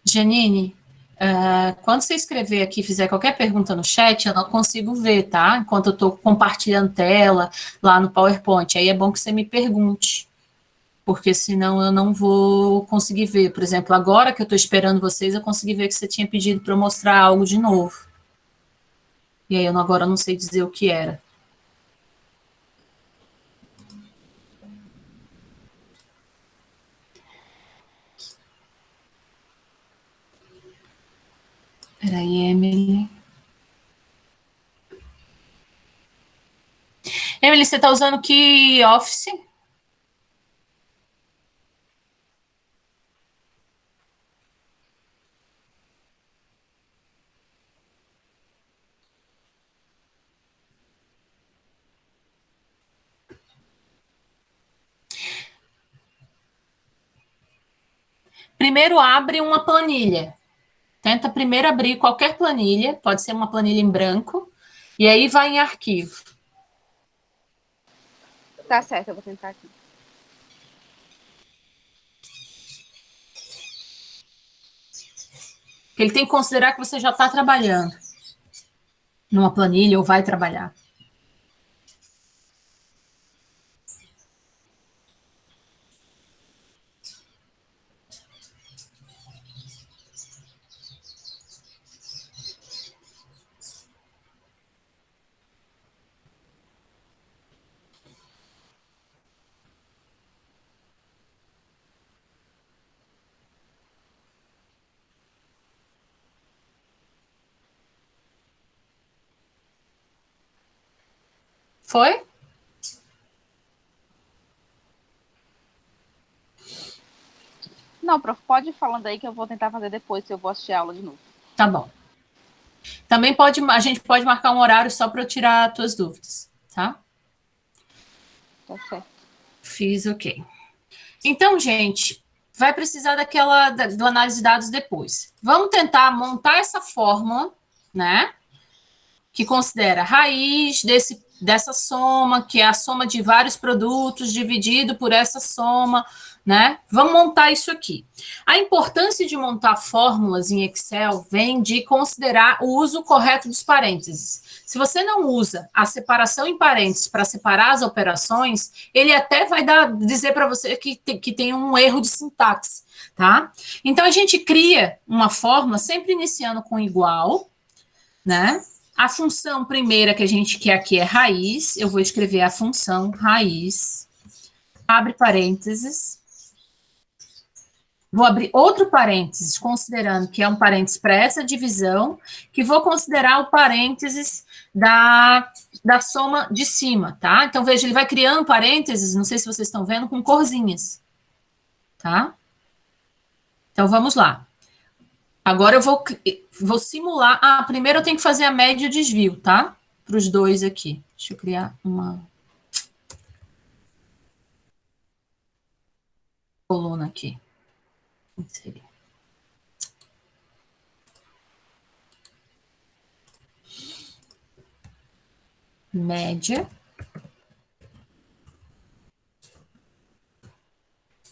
Janine, quando você escrever aqui e fizer qualquer pergunta no chat, eu não consigo ver, tá? Enquanto eu estou compartilhando tela lá no PowerPoint. Aí é bom que você me pergunte, porque senão eu não vou conseguir ver. Por exemplo, agora que eu estou esperando vocês, eu consegui ver que você tinha pedido para eu mostrar algo de novo. E aí agora eu não sei dizer o que era. Peraí, Emily. Emily, você está usando que Office? Primeiro abre uma planilha. Tenta primeiro abrir qualquer planilha, pode ser uma planilha em branco, e aí vai em arquivo. Tá certo, eu vou tentar aqui. Ele tem que considerar que você já está trabalhando numa planilha ou vai trabalhar. Foi? Não, prof, pode ir falando aí que eu vou tentar fazer depois, se eu vou assistir a aula de novo. Tá bom. Também a gente pode marcar um horário só para eu tirar as tuas dúvidas, tá? Tá certo. Fiz, ok. Então, gente, vai precisar do análise de dados depois. Vamos tentar montar essa fórmula, né? Que considera raiz dessa soma, que é a soma de vários produtos dividido por essa soma, né? Vamos montar isso aqui. A importância de montar fórmulas em Excel vem de considerar o uso correto dos parênteses. Se você não usa a separação em parênteses para separar as operações, ele até vai dizer para você que tem um erro de sintaxe, tá? Então, a gente cria uma fórmula sempre iniciando com igual, né? A função primeira que a gente quer aqui é raiz. Eu vou escrever a função raiz. Abre parênteses. Vou abrir outro parênteses, considerando que é um parênteses para essa divisão, que vou considerar o parênteses da soma de cima, tá? Então, veja, ele vai criando parênteses, não sei se vocês estão vendo, com corzinhas, tá? Então, vamos lá. Agora eu vou simular. Primeiro eu tenho que fazer a média e o desvio, tá? Para os dois aqui. Deixa eu criar uma coluna aqui. Inserir. Média.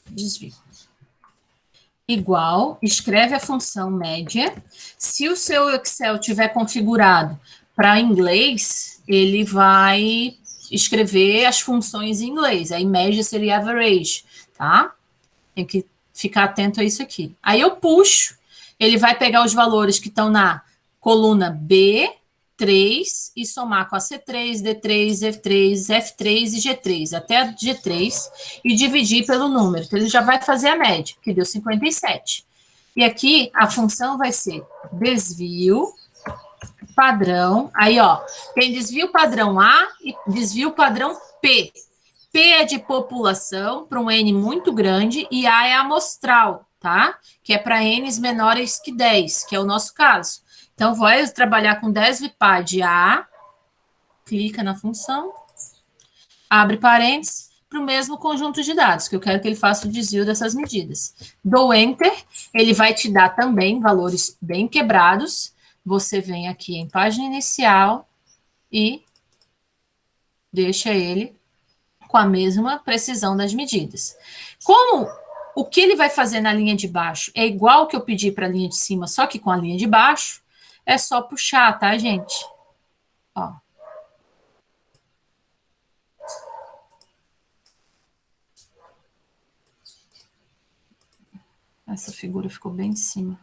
Desvio. Igual, escreve a função média. Se o seu Excel tiver configurado para inglês, ele vai escrever as funções em inglês. Aí média seria average, tá? Tem que ficar atento a isso aqui. Aí eu puxo, ele vai pegar os valores que estão na coluna B3 e somar com a C3, D3, F3, F3 e G3, até a G3, e dividir pelo número. Então, ele já vai fazer a média, que deu 57. E aqui, a função vai ser desvio padrão. Aí, ó, tem desvio padrão A e desvio padrão P. P é de população, para um N muito grande, e A é amostral, tá? Que é para N's menores que 10, que é o nosso caso. Então, vou trabalhar com 10 VPA de A, clica na função, abre parênteses, para o mesmo conjunto de dados, que eu quero que ele faça o desvio dessas medidas. Dou Enter, ele vai te dar também valores bem quebrados. Você vem aqui em página inicial e deixa ele com a mesma precisão das medidas. Como o que ele vai fazer na linha de baixo é igual que eu pedi para a linha de cima, só que com a linha de baixo, é só puxar, tá, gente? Ó. Essa figura ficou bem em cima.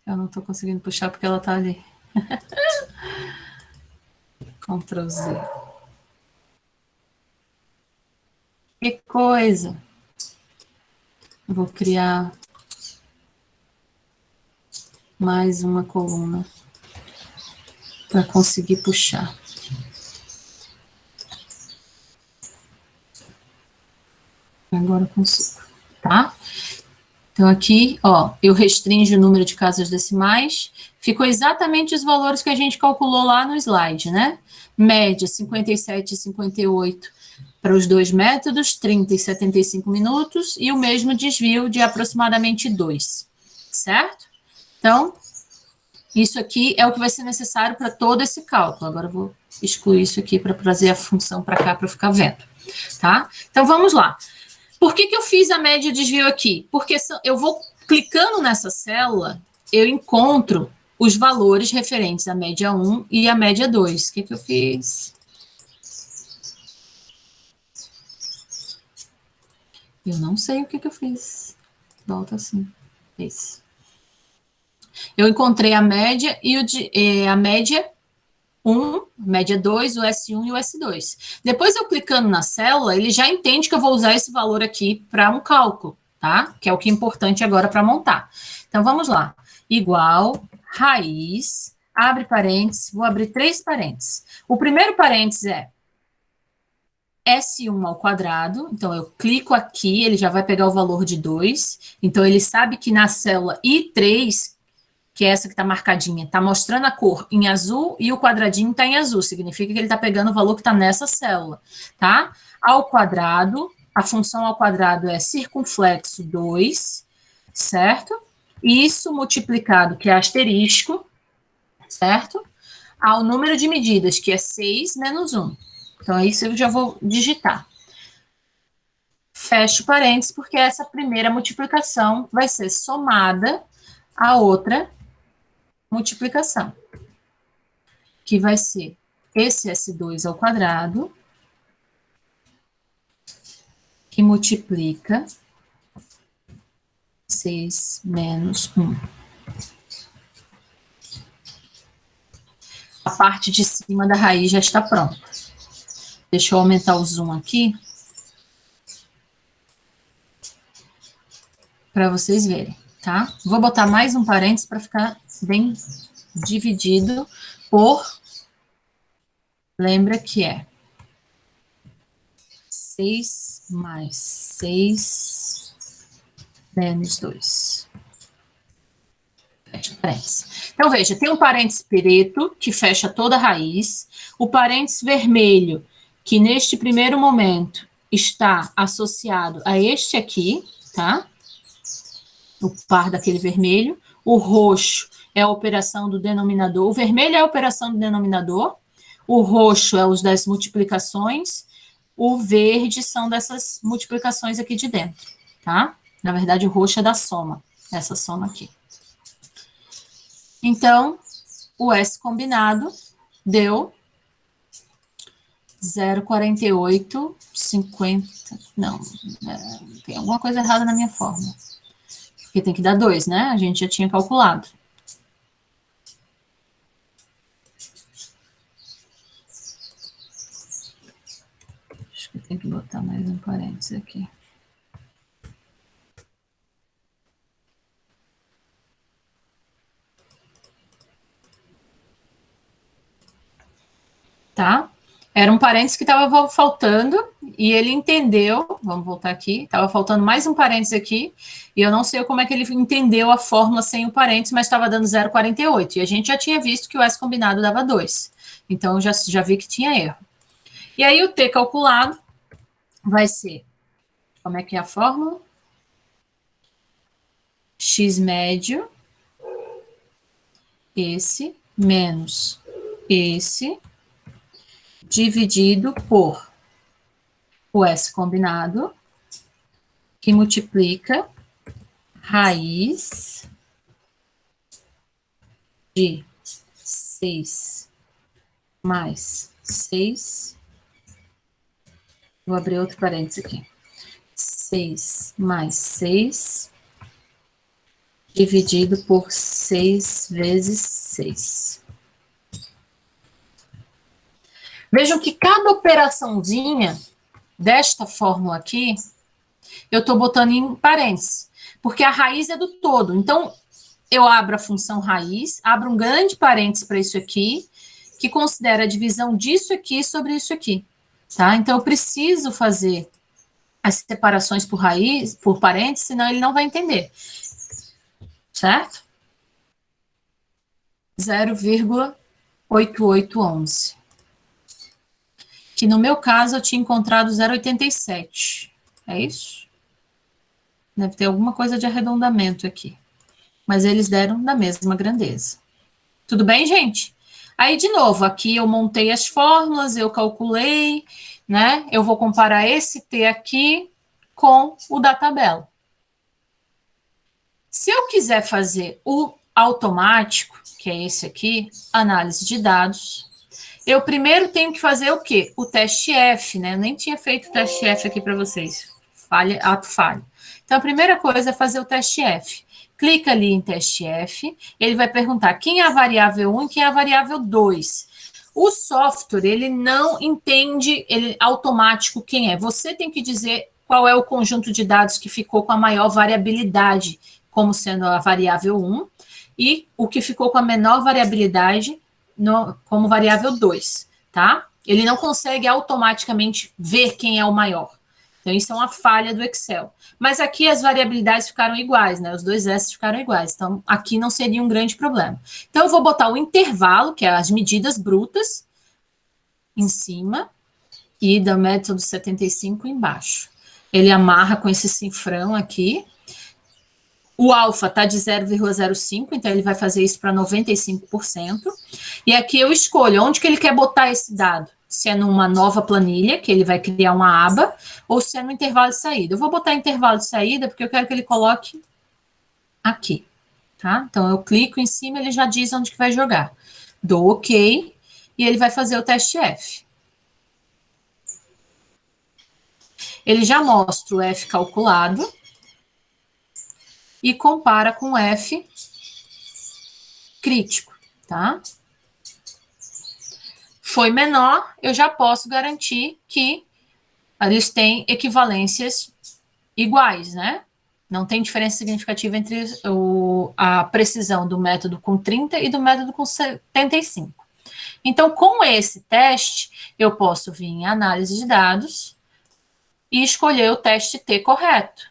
Eu não estou conseguindo puxar porque ela está ali. Ctrl Z. Que coisa! Vou criar mais uma coluna para conseguir puxar. Agora eu consigo, tá? Então, aqui, ó, eu restringo o número de casas decimais, ficou exatamente os valores que a gente calculou lá no slide, né? Média, 57 e 58 para os dois métodos, 30 e 75 minutos, e o mesmo desvio de aproximadamente 2, certo? Então, isso aqui é o que vai ser necessário para todo esse cálculo. Agora eu vou excluir isso aqui para trazer a função para cá para ficar vendo, tá? Então, vamos lá. Por que eu fiz a média desvio aqui? Porque eu vou clicando nessa célula, eu encontro os valores referentes à média 1 e à média 2. O que eu fiz? Eu não sei o que eu fiz. Volta assim. Esse. Eu encontrei a média e a média 1, média 2, o S1 e o S2. Depois eu clicando na célula, ele já entende que eu vou usar esse valor aqui para um cálculo, tá? Que é o que é importante agora para montar. Então, vamos lá. Igual, raiz, abre parênteses, vou abrir 3 parênteses. O primeiro parênteses é S1 ao quadrado, então eu clico aqui, ele já vai pegar o valor de 2, então ele sabe que na célula I3, que é essa que está marcadinha, está mostrando a cor em azul e o quadradinho está em azul, significa que ele está pegando o valor que está nessa célula, tá? Ao quadrado, a função ao quadrado é circunflexo 2, certo? Isso multiplicado, que é asterisco, certo? Ao número de medidas, que é 6 menos 1. Então, isso eu já vou digitar. Fecho parênteses, porque essa primeira multiplicação vai ser somada à outra multiplicação, que vai ser esse S2 ao quadrado, que multiplica 6 menos 1. A parte de cima da raiz já está pronta. Deixa eu aumentar o zoom aqui, para vocês verem, tá? Vou botar mais um parênteses para ficar bem dividido por, lembra que é 6 mais 6 menos 2. Fecha parênteses. Então, veja, tem um parênteses preto, que fecha toda a raiz, o parênteses vermelho, que neste primeiro momento está associado a este aqui, tá? O par daquele vermelho. O roxo é a operação do denominador. O vermelho é a operação do denominador. O roxo é os das multiplicações. O verde são dessas multiplicações aqui de dentro, tá? Na verdade, o roxo é da soma. Essa soma aqui. Então, o S combinado deu 0,4850. Não, tem alguma coisa errada na minha fórmula. Porque tem que dar 2, né? A gente já tinha calculado. Acho que tem que botar mais um parênteses aqui. tá? Era um parênteses que estava faltando e ele entendeu, vamos voltar aqui, estava faltando mais um parênteses aqui, e eu não sei como é que ele entendeu a fórmula sem o parênteses, mas estava dando 0,48, e a gente já tinha visto que o S combinado dava 2, então eu já vi que tinha erro. E aí o T calculado vai ser, como é que é a fórmula? X médio, esse, menos esse, dividido por o S combinado, que multiplica raiz de 6 mais 6. Vou abrir outro parênteses aqui. 6 mais 6 dividido por 6 vezes 6. Vejam que cada operaçãozinha desta fórmula aqui, eu estou botando em parênteses, porque a raiz é do todo. Então, eu abro a função raiz, abro um grande parênteses para isso aqui, que considera a divisão disso aqui sobre isso aqui, tá? Então, eu preciso fazer as separações por raiz, por parênteses, senão ele não vai entender. Certo? 0,8811. Que no meu caso eu tinha encontrado 0,87. É isso? Deve ter alguma coisa de arredondamento aqui. Mas eles deram da mesma grandeza. Tudo bem, gente? Aí, de novo, aqui eu montei as fórmulas, eu calculei, né? Eu vou comparar esse T aqui com o da tabela. Se eu quiser fazer o automático, que é esse aqui, análise de dados, eu primeiro tenho que fazer o quê? O teste F, né? Eu nem tinha feito o teste F aqui para vocês. Ato falho. Então, a primeira coisa é fazer o teste F. Clica ali em teste F, ele vai perguntar quem é a variável 1 e quem é a variável 2. O software, ele não entende ele automático quem é. Você tem que dizer qual é o conjunto de dados que ficou com a maior variabilidade, como sendo a variável 1, e o que ficou com a menor variabilidade como variável 2, tá? Ele não consegue automaticamente ver quem é o maior. Então, isso é uma falha do Excel. Mas aqui as variabilidades ficaram iguais, né? Os dois S ficaram iguais. Então, aqui não seria um grande problema. Então, eu vou botar o intervalo, que é as medidas brutas, em cima, e do método 75 embaixo. Ele amarra com esse cifrão aqui. O alfa está de 0,05, então ele vai fazer isso para 95%. E aqui eu escolho onde que ele quer botar esse dado. Se é numa nova planilha, que ele vai criar uma aba, ou se é no intervalo de saída. Eu vou botar intervalo de saída, porque eu quero que ele coloque aqui, tá? Então, eu clico em cima, ele já diz onde que vai jogar. Dou OK, e ele vai fazer o teste F. Ele já mostra o F calculado, e compara com o F crítico, tá? Foi menor, eu já posso garantir que eles têm equivalências iguais, né? Não tem diferença significativa entre a precisão do método com 30 e do método com 75. Então, com esse teste, eu posso vir em análise de dados e escolher o teste T correto.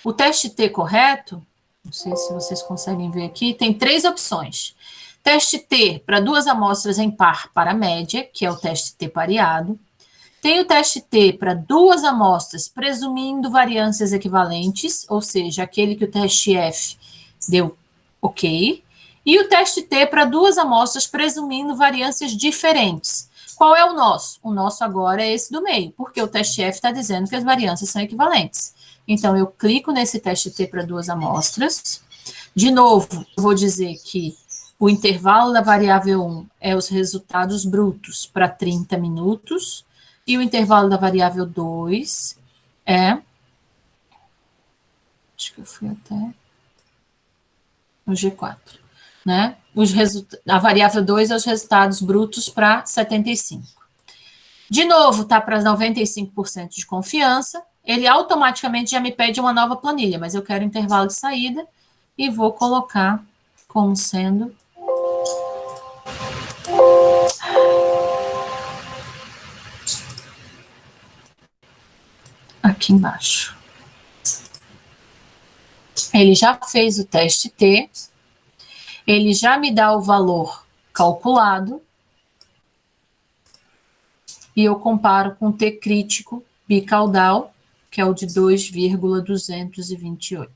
O teste T correto, não sei se vocês conseguem ver aqui, tem 3 opções. Teste T para 2 amostras em par para a média, que é o teste T pareado. Tem o teste T para 2 amostras presumindo variâncias equivalentes, ou seja, aquele que o teste F deu OK. E o teste T para 2 amostras presumindo variâncias diferentes. Qual é o nosso? O nosso agora é esse do meio, porque o teste F está dizendo que as variâncias são equivalentes. Então, eu clico nesse teste T para 2 amostras. De novo, eu vou dizer que o intervalo da variável 1 é os resultados brutos para 30 minutos, e o intervalo da variável 2 é... Acho que eu fui até o G4, né? A variável 2 é os resultados brutos para 75. De novo, está para 95% de confiança, ele automaticamente já me pede uma nova planilha, mas eu quero intervalo de saída e vou colocar como sendo aqui embaixo. Ele já fez o teste T, ele já me dá o valor calculado, e eu comparo com o T crítico bicaudal, que é o de 2,228.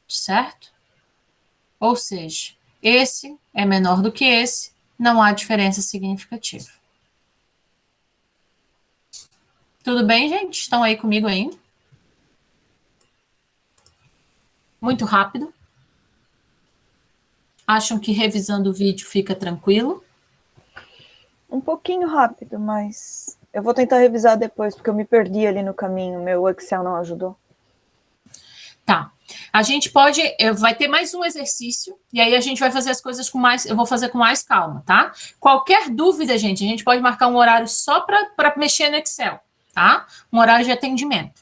Certo? Ou seja, esse é menor do que esse, não há diferença significativa. Tudo bem, gente? Estão aí comigo ainda? Muito rápido. Acham que revisando o vídeo fica tranquilo? Um pouquinho rápido, mas eu vou tentar revisar depois, porque eu me perdi ali no caminho, meu Excel não ajudou. Tá. A gente pode, vai ter mais um exercício, e aí a gente vai fazer as coisas com mais, eu vou fazer com mais calma, tá? Qualquer dúvida, gente, a gente pode marcar um horário só para mexer no Excel, tá? Um horário de atendimento.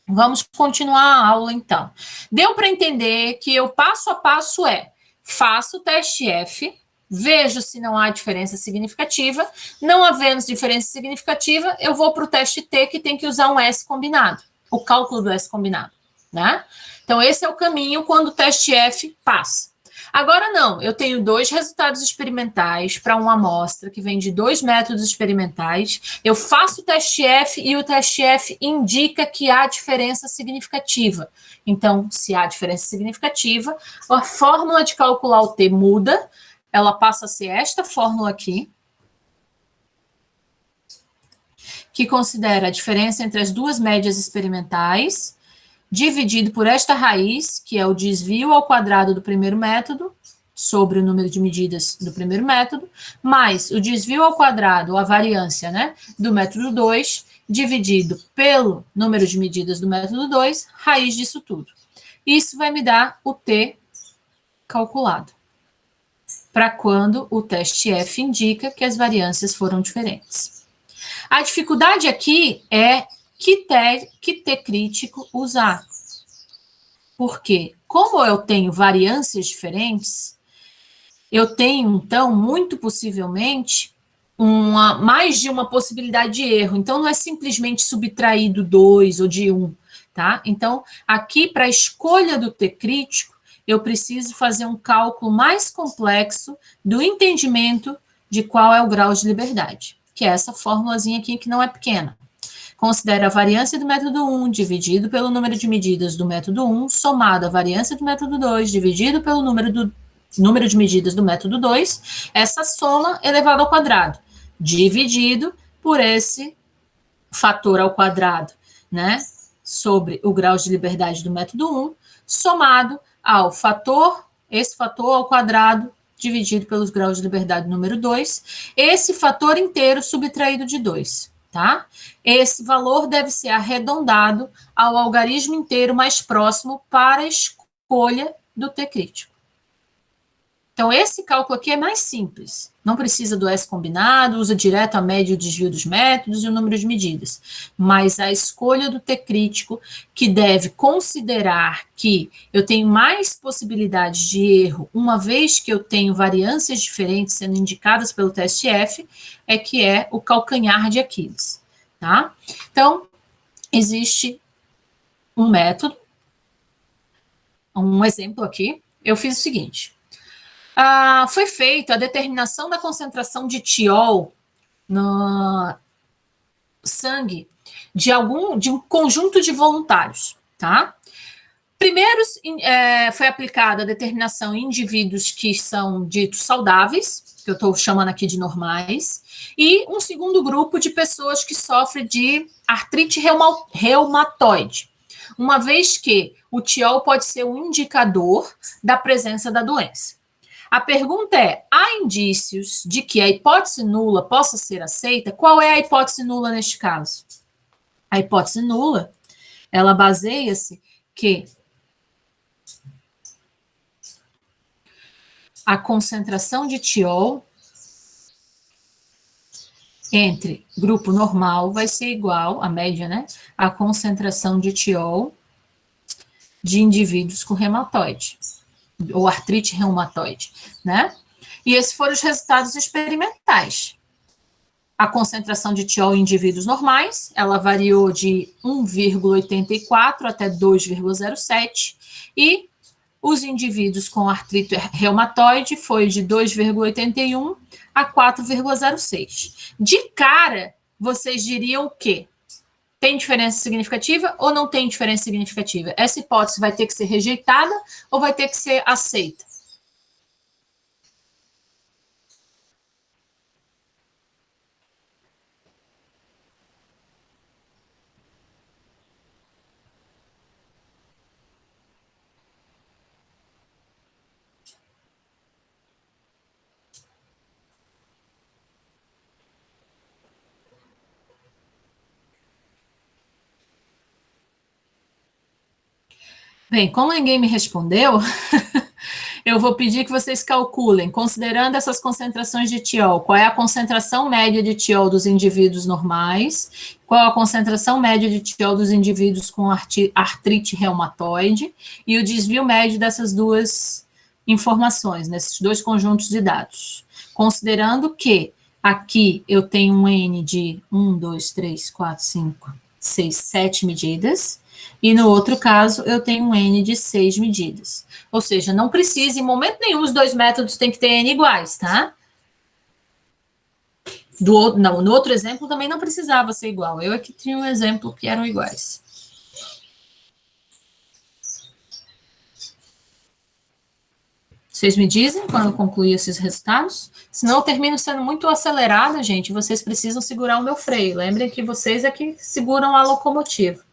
Vamos continuar a aula, então. Deu para entender que o passo a passo é, faço o teste F, vejo se não há diferença significativa, não havendo diferença significativa, eu vou para o teste T, que tem que usar um S combinado, o cálculo do S combinado, né? Então, esse é o caminho quando o teste F passa. Agora, não, eu tenho 2 resultados experimentais para uma amostra que vem de 2 métodos experimentais, eu faço o teste F e o teste F indica que há diferença significativa. Então, se há diferença significativa, a fórmula de calcular o T muda, ela passa a ser esta fórmula aqui, que considera a diferença entre as 2 médias experimentais, dividido por esta raiz, que é o desvio ao quadrado do primeiro método, sobre o número de medidas do primeiro método, mais o desvio ao quadrado, ou a variância, né, do método 2, dividido pelo número de medidas do método 2, raiz disso tudo. Isso vai me dar o T calculado, para quando o teste F indica que as variâncias foram diferentes. A dificuldade aqui é que T crítico usar. Porque, como eu tenho variâncias diferentes, eu tenho, então, muito possivelmente, mais de uma possibilidade de erro. Então, não é simplesmente subtrair do 2 ou de 1, tá? Então, aqui, para a escolha do T crítico, eu preciso fazer um cálculo mais complexo do entendimento de qual é o grau de liberdade, que é essa formulazinha aqui que não é pequena. Considera a variância do método 1 dividido pelo número de medidas do método 1, somado a variância do método 2 dividido pelo número de medidas do método 2, essa soma elevado ao quadrado, dividido por esse fator ao quadrado, né, sobre o grau de liberdade do método 1, somado ao fator, esse fator ao quadrado, dividido pelos graus de liberdade número 2, esse fator inteiro subtraído de 2, tá? Esse valor deve ser arredondado ao algarismo inteiro mais próximo para a escolha do T crítico. Então, esse cálculo aqui é mais simples. Não precisa do S combinado, usa direto a média e o desvio dos métodos e o número de medidas. Mas a escolha do T crítico, que deve considerar que eu tenho mais possibilidades de erro, uma vez que eu tenho variâncias diferentes sendo indicadas pelo teste F, é que é o calcanhar de Aquiles, tá? Então, existe um método, um exemplo aqui. Eu fiz o seguinte. Foi feita a determinação da concentração de tiol no sangue de um conjunto de voluntários, tá? Primeiro, foi aplicada a determinação em indivíduos que são ditos saudáveis, que eu estou chamando aqui de normais, e um segundo grupo de pessoas que sofrem de artrite reumatoide, uma vez que o tiol pode ser um indicador da presença da doença. A pergunta é, há indícios de que a hipótese nula possa ser aceita? Qual é a hipótese nula neste caso? A hipótese nula, ela baseia-se que a concentração de tiol entre grupo normal vai ser igual, a média, né? A concentração de tiol de indivíduos com reumatoide, ou artrite reumatoide, né? E esses foram os resultados experimentais. a concentração de tiol em indivíduos normais, ela variou de 1,84 até 2,07, e os indivíduos com artrite reumatoide foi de 2,81 a 4,06. De cara, vocês diriam o quê? Tem diferença significativa ou não tem diferença significativa? Essa hipótese vai ter que ser rejeitada ou vai ter que ser aceita? Bem, como ninguém me respondeu, eu vou pedir que vocês calculem, considerando essas concentrações de tiol, qual é a concentração média de tiol dos indivíduos normais, qual a concentração média de tiol dos indivíduos com artrite reumatoide e o desvio médio dessas duas informações, nesses dois conjuntos de dados. Considerando que aqui eu tenho um N de 1, 2, 3, 4, 5, 6, 7 medidas, e no outro caso eu tenho um N de 6 medidas. Ou seja, não precisa, em momento nenhum, os dois métodos têm que ter N iguais, tá? No outro exemplo também não precisava ser igual. Eu aqui tinha um exemplo que eram iguais. Vocês me dizem quando eu concluir esses resultados? Senão eu termino sendo muito acelerada, gente. Vocês precisam segurar o meu freio. Lembrem que vocês é que seguram a locomotiva.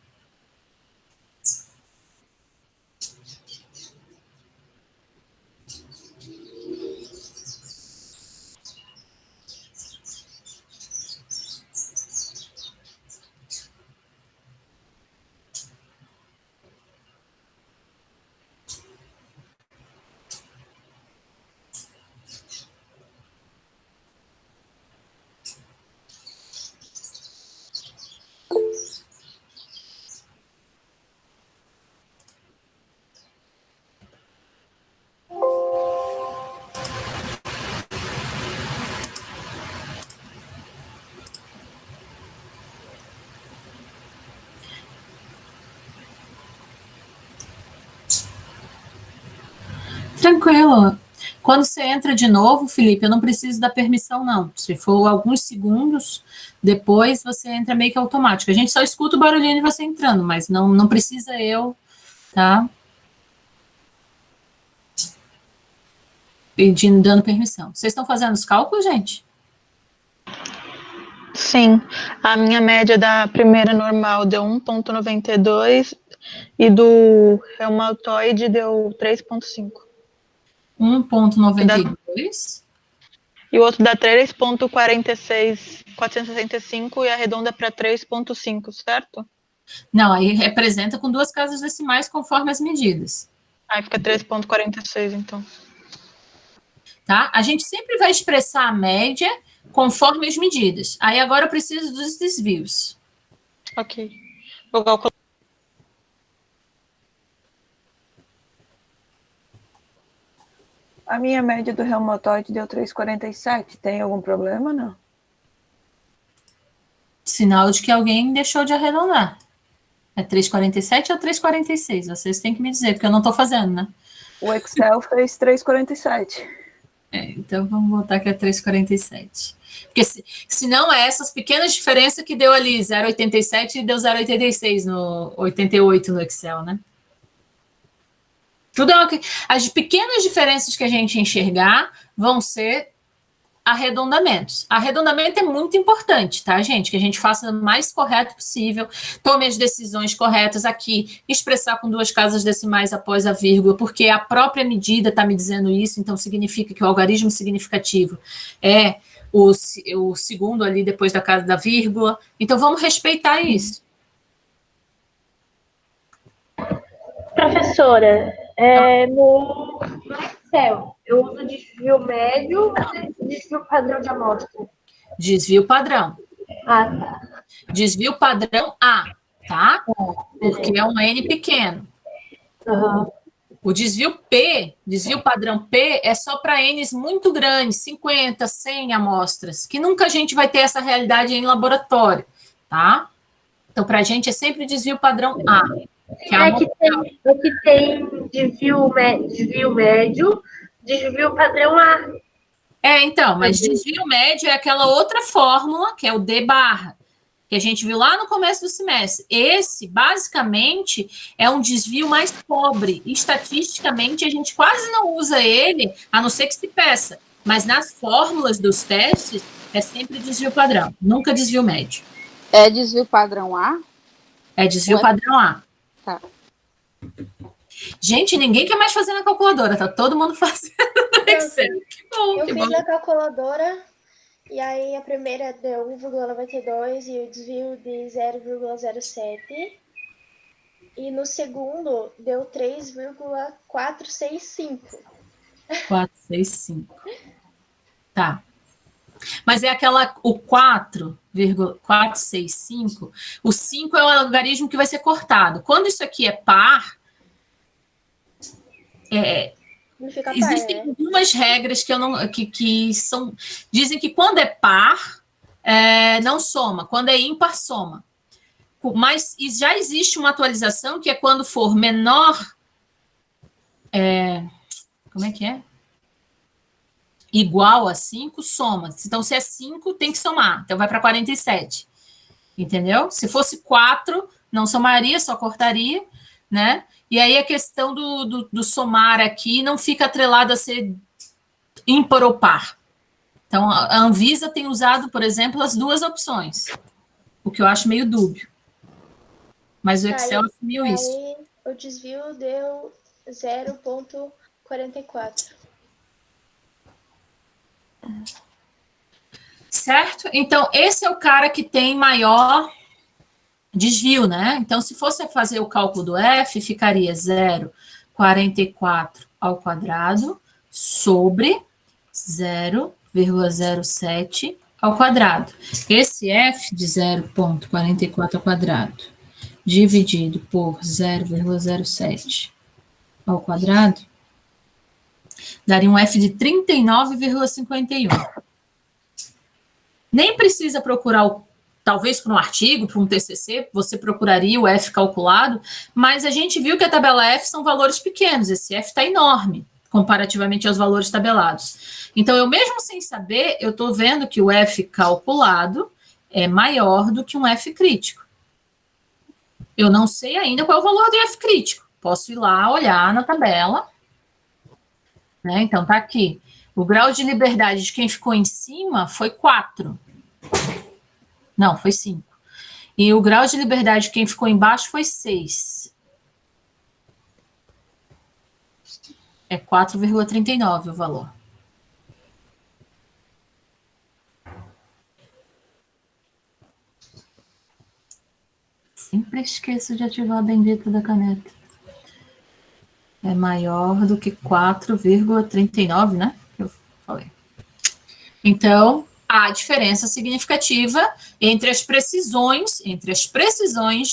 Tranquilo. Quando você entra de novo, Felipe, eu não preciso da permissão, não. Se for alguns segundos, depois você entra meio que automático. A gente só escuta o barulhinho de você entrando, mas não precisa eu, tá? Pedindo, dando permissão. Vocês estão fazendo os cálculos, gente? Sim. A minha média da primeira normal deu 1,92 e do reumatoide deu 3,5. 1,92. E o outro dá 3,46, 465 e arredonda para 3,5, certo? Não, aí representa com duas casas decimais conforme as medidas. Aí fica 3,46, então. Tá? A gente sempre vai expressar a média conforme as medidas. Aí agora eu preciso dos desvios. Ok. Vou calcular. A minha média do reumatoide deu 3,47. Tem algum problema, não? Sinal de que alguém deixou de arredondar. É 3,47 ou 3,46? Vocês têm que me dizer, porque eu não estou fazendo, né? O Excel fez 3,47. Então vamos botar que é 3,47. Porque se não é essas pequenas diferenças que deu ali 0,87 e deu 0,86 no 88 no Excel, né? Tudo as pequenas diferenças que a gente enxergar vão ser arredondamentos. Arredondamento é muito importante, tá, gente? Que a gente faça o mais correto possível, tome as decisões corretas aqui, expressar com duas casas decimais após a vírgula, porque a própria medida está me dizendo isso, então significa que o algarismo significativo é o segundo ali depois da casa da vírgula. Então vamos respeitar isso. Professora, no Excel, eu uso desvio médio ou desvio padrão de amostra? Desvio padrão. Ah, tá. Desvio padrão A, tá? Porque é um N pequeno. Uhum. O desvio P, desvio padrão P, é só para N's muito grandes, 50, 100 amostras, que nunca a gente vai ter essa realidade em laboratório, tá? Então, para a gente é sempre desvio padrão A. Que é a Aqui tem desvio médio, desvio padrão A. Então, mas desvio médio é aquela outra fórmula, que é o D barra, que a gente viu lá no começo do semestre. Esse, basicamente, é um desvio mais pobre. Estatisticamente, a gente quase não usa ele, a não ser que se peça. Mas nas fórmulas dos testes, é sempre desvio padrão, nunca desvio médio. É desvio padrão A? É desvio padrão A. Tá. Gente, ninguém quer mais fazer na calculadora, tá todo mundo fazendo no Excel. Que bom, Eu que fiz bom. na calculadora, e aí a primeira deu 1,92 e o desvio de 0,07. E no segundo deu 3,465. 465. Tá. Mas é o 4,465, o 5 é o logaritmo que vai ser cortado. Quando isso aqui é par, Não fica par, existem né? algumas regras que eu não que são dizem que quando é par não soma, quando é ímpar soma. Mas já existe uma atualização que é quando for menor, como é que é? Igual a 5, soma. Então, se é 5, tem que somar. Então, vai para 47. Entendeu? Se fosse 4, não somaria, só cortaria, né? E aí a questão do somar aqui não fica atrelada a ser ímpar ou par. Então, a Anvisa tem usado, por exemplo, as duas opções, o que eu acho meio dúbio. Mas o Excel assumiu isso. Aí o desvio deu 0,44. Certo? Então, esse é o cara que tem maior desvio, né? Então, se fosse fazer o cálculo do F, ficaria 0,44 ao quadrado sobre 0,07 ao quadrado. Esse F de 0,44 ao quadrado dividido por 0,07 ao quadrado daria um F de 39,51. Nem precisa procurar, talvez para um artigo, para um TCC, você procuraria o F calculado, mas a gente viu que a tabela F são valores pequenos, esse F está enorme, comparativamente aos valores tabelados. Então, eu mesmo sem saber, eu estou vendo que o F calculado é maior do que um F crítico. Eu não sei ainda qual é o valor do F crítico. Posso ir lá, olhar na tabela. Né? Então, tá aqui. O grau de liberdade de quem ficou em cima foi 4. Não, foi 5. E o grau de liberdade de quem ficou embaixo foi 6. É 4,39 o valor. Sempre esqueço de ativar a bendita da caneta. É maior do que 4,39, né? Eu falei. Então, há diferença significativa entre as precisões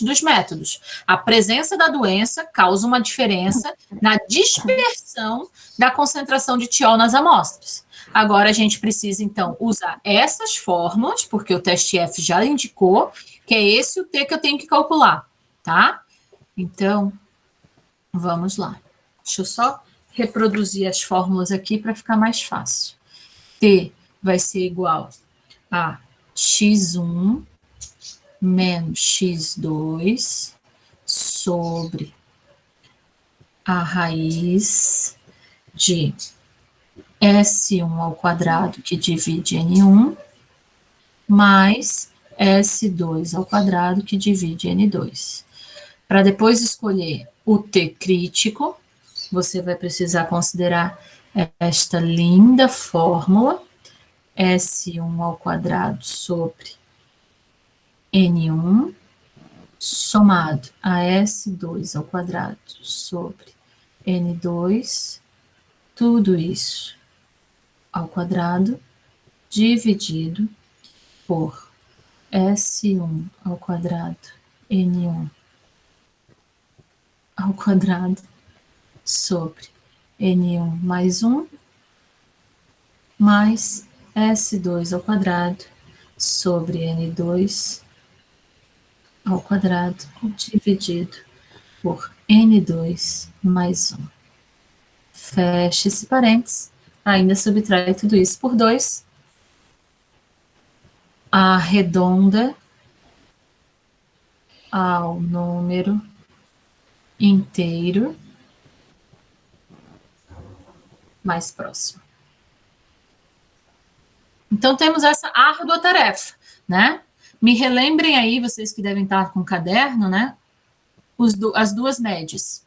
dos métodos. A presença da doença causa uma diferença na dispersão da concentração de tiol nas amostras. Agora, a gente precisa, então, usar essas fórmulas, porque o teste F já indicou, que é esse o T que eu tenho que calcular, tá? Então, vamos lá. Deixa eu só reproduzir as fórmulas aqui para ficar mais fácil. T vai ser igual a x1 menos x2 sobre a raiz de S1 ao quadrado, que divide N1, mais S2 ao quadrado, que divide N2. Para depois escolher o T crítico, você vai precisar considerar esta linda fórmula, S1 ao quadrado sobre N1, somado a S2 ao quadrado sobre N2, tudo isso ao quadrado, dividido por S1 ao quadrado, N1 ao quadrado, sobre N1 mais 1 mais S2 ao quadrado sobre N2 ao quadrado dividido por N2 mais 1. Fecha esse parênteses, ainda subtrai tudo isso por 2, arredonda ao número inteiro mais próximo. Então, temos essa árdua tarefa, né? Me relembrem aí, vocês que devem estar com o caderno, né? As duas médias.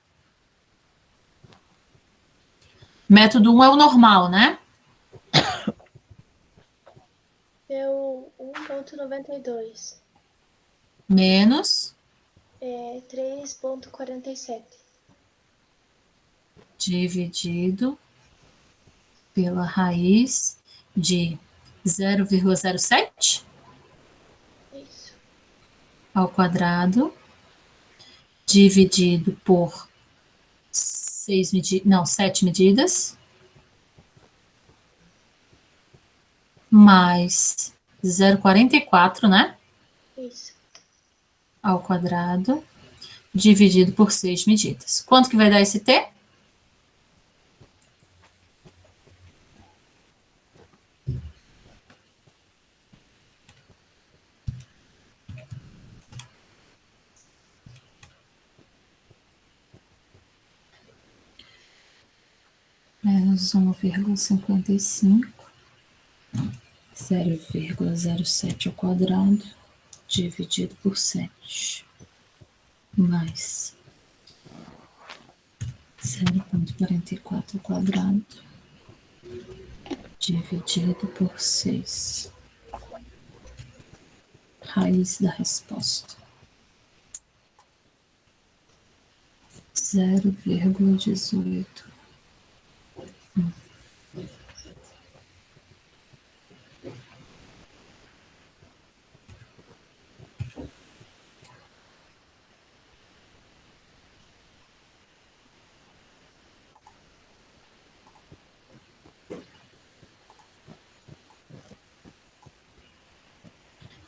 Método 1 é o normal, né? Deu 1,92. Menos 3,47. dividido pela raiz de 0,07 Isso. ao quadrado, dividido por 7 medidas, mais 0,44, né? Isso. Ao quadrado, dividido por 6 medidas. Quanto que vai dar esse T? Menos 1,55, 0,07 ao quadrado, dividido por 7, mais 0,44 ao quadrado, dividido por 6. Raiz da resposta. 0,18.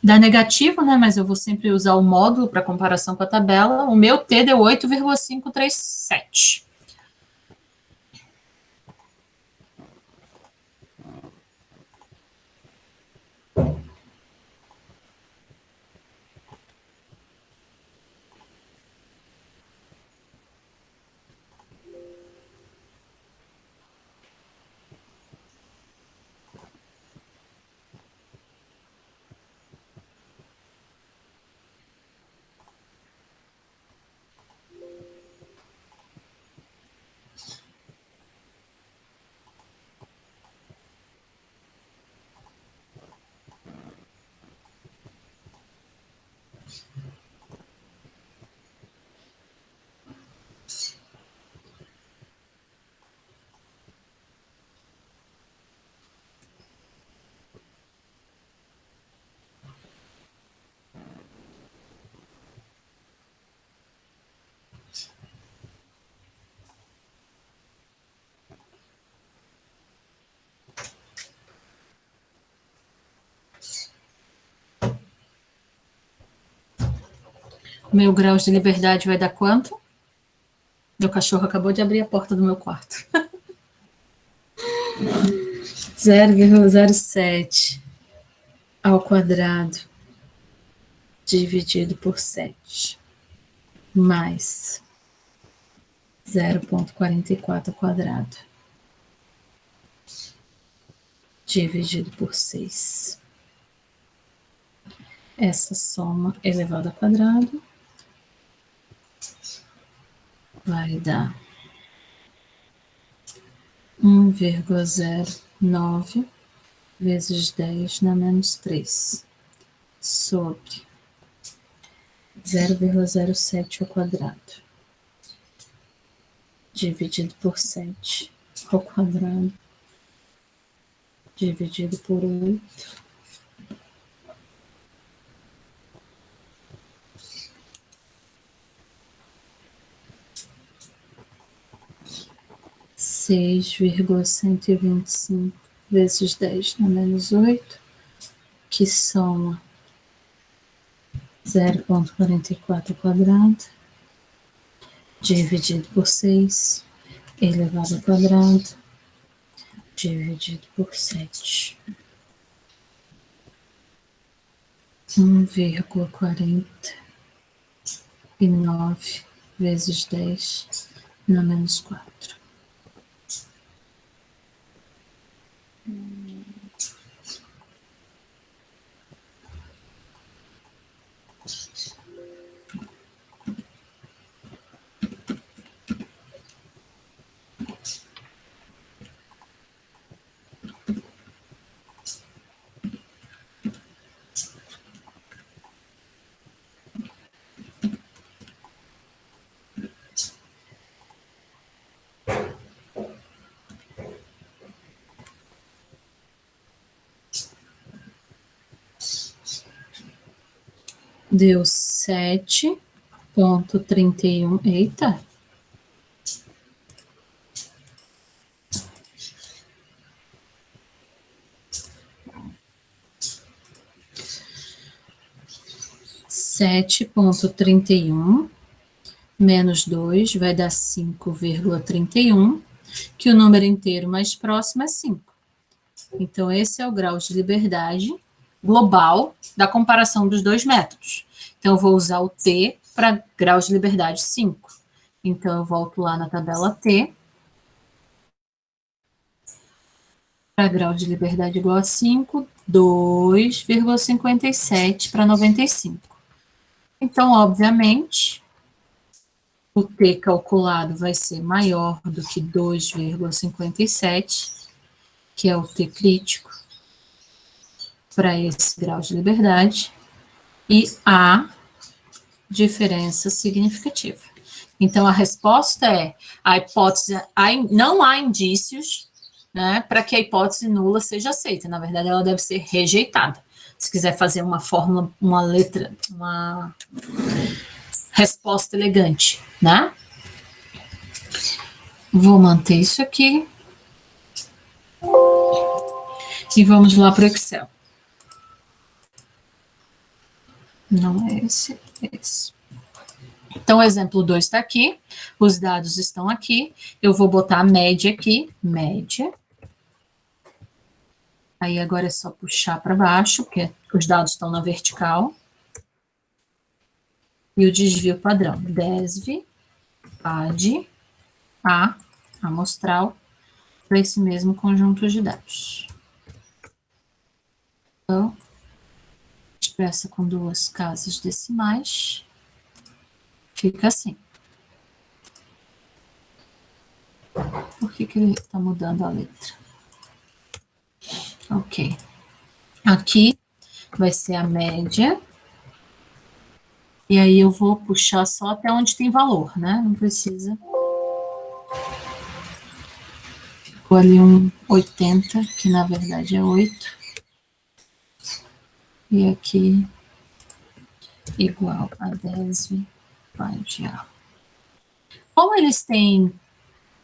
Dá negativo, né? Mas eu vou sempre usar o módulo para comparação com a tabela. O meu T deu 8,537. Meu grau de liberdade vai dar quanto? Meu cachorro acabou de abrir a porta do meu quarto. 0,07 ao quadrado dividido por 7 mais 0,44 ao quadrado dividido por 6. Essa soma elevada ao quadrado vai dar 1,09 vezes 10 na menos 3 sobre 0,07 ao quadrado dividido por 7 ao quadrado dividido por 8 . 6,125 vezes 10 na menos 8, que soma 0,44 ao quadrado, dividido por 6, elevado ao quadrado, dividido por 7. 1,49 vezes 10 na menos 4. Deu 7,31. Eita! Sete ponto 31 menos 2 vai dar 5,31, que o número inteiro mais próximo é 5. Então, esse é o grau de liberdade global da comparação dos dois métodos. Então, eu vou usar o T para grau de liberdade 5. Então, eu volto lá na tabela T. Para grau de liberdade igual a 5, 2,57 para 95. Então, obviamente, o T calculado vai ser maior do que 2,57, que é o T crítico, para esse grau de liberdade, e há diferença significativa. Então, a resposta é, a hipótese, não há indícios, né, para que a hipótese nula seja aceita. Na verdade, ela deve ser rejeitada. Se quiser fazer uma fórmula, uma letra, uma resposta elegante, né? Vou manter isso aqui. E vamos lá para o Excel. Não é esse, é esse. Então, o exemplo 2 está aqui, os dados estão aqui, eu vou botar a média aqui, média. Aí agora é só puxar para baixo, porque os dados estão na vertical. E o desvio padrão, DESV, PAD, amostral, para esse mesmo conjunto de dados. Então, expressa com 2 casas decimais, fica assim. Por que ele está mudando a letra? Ok. Aqui vai ser a média. E aí eu vou puxar só até onde tem valor, né? Não precisa. Ficou ali um 80, que na verdade é 8. E aqui, igual a 10 PAD. Como eles têm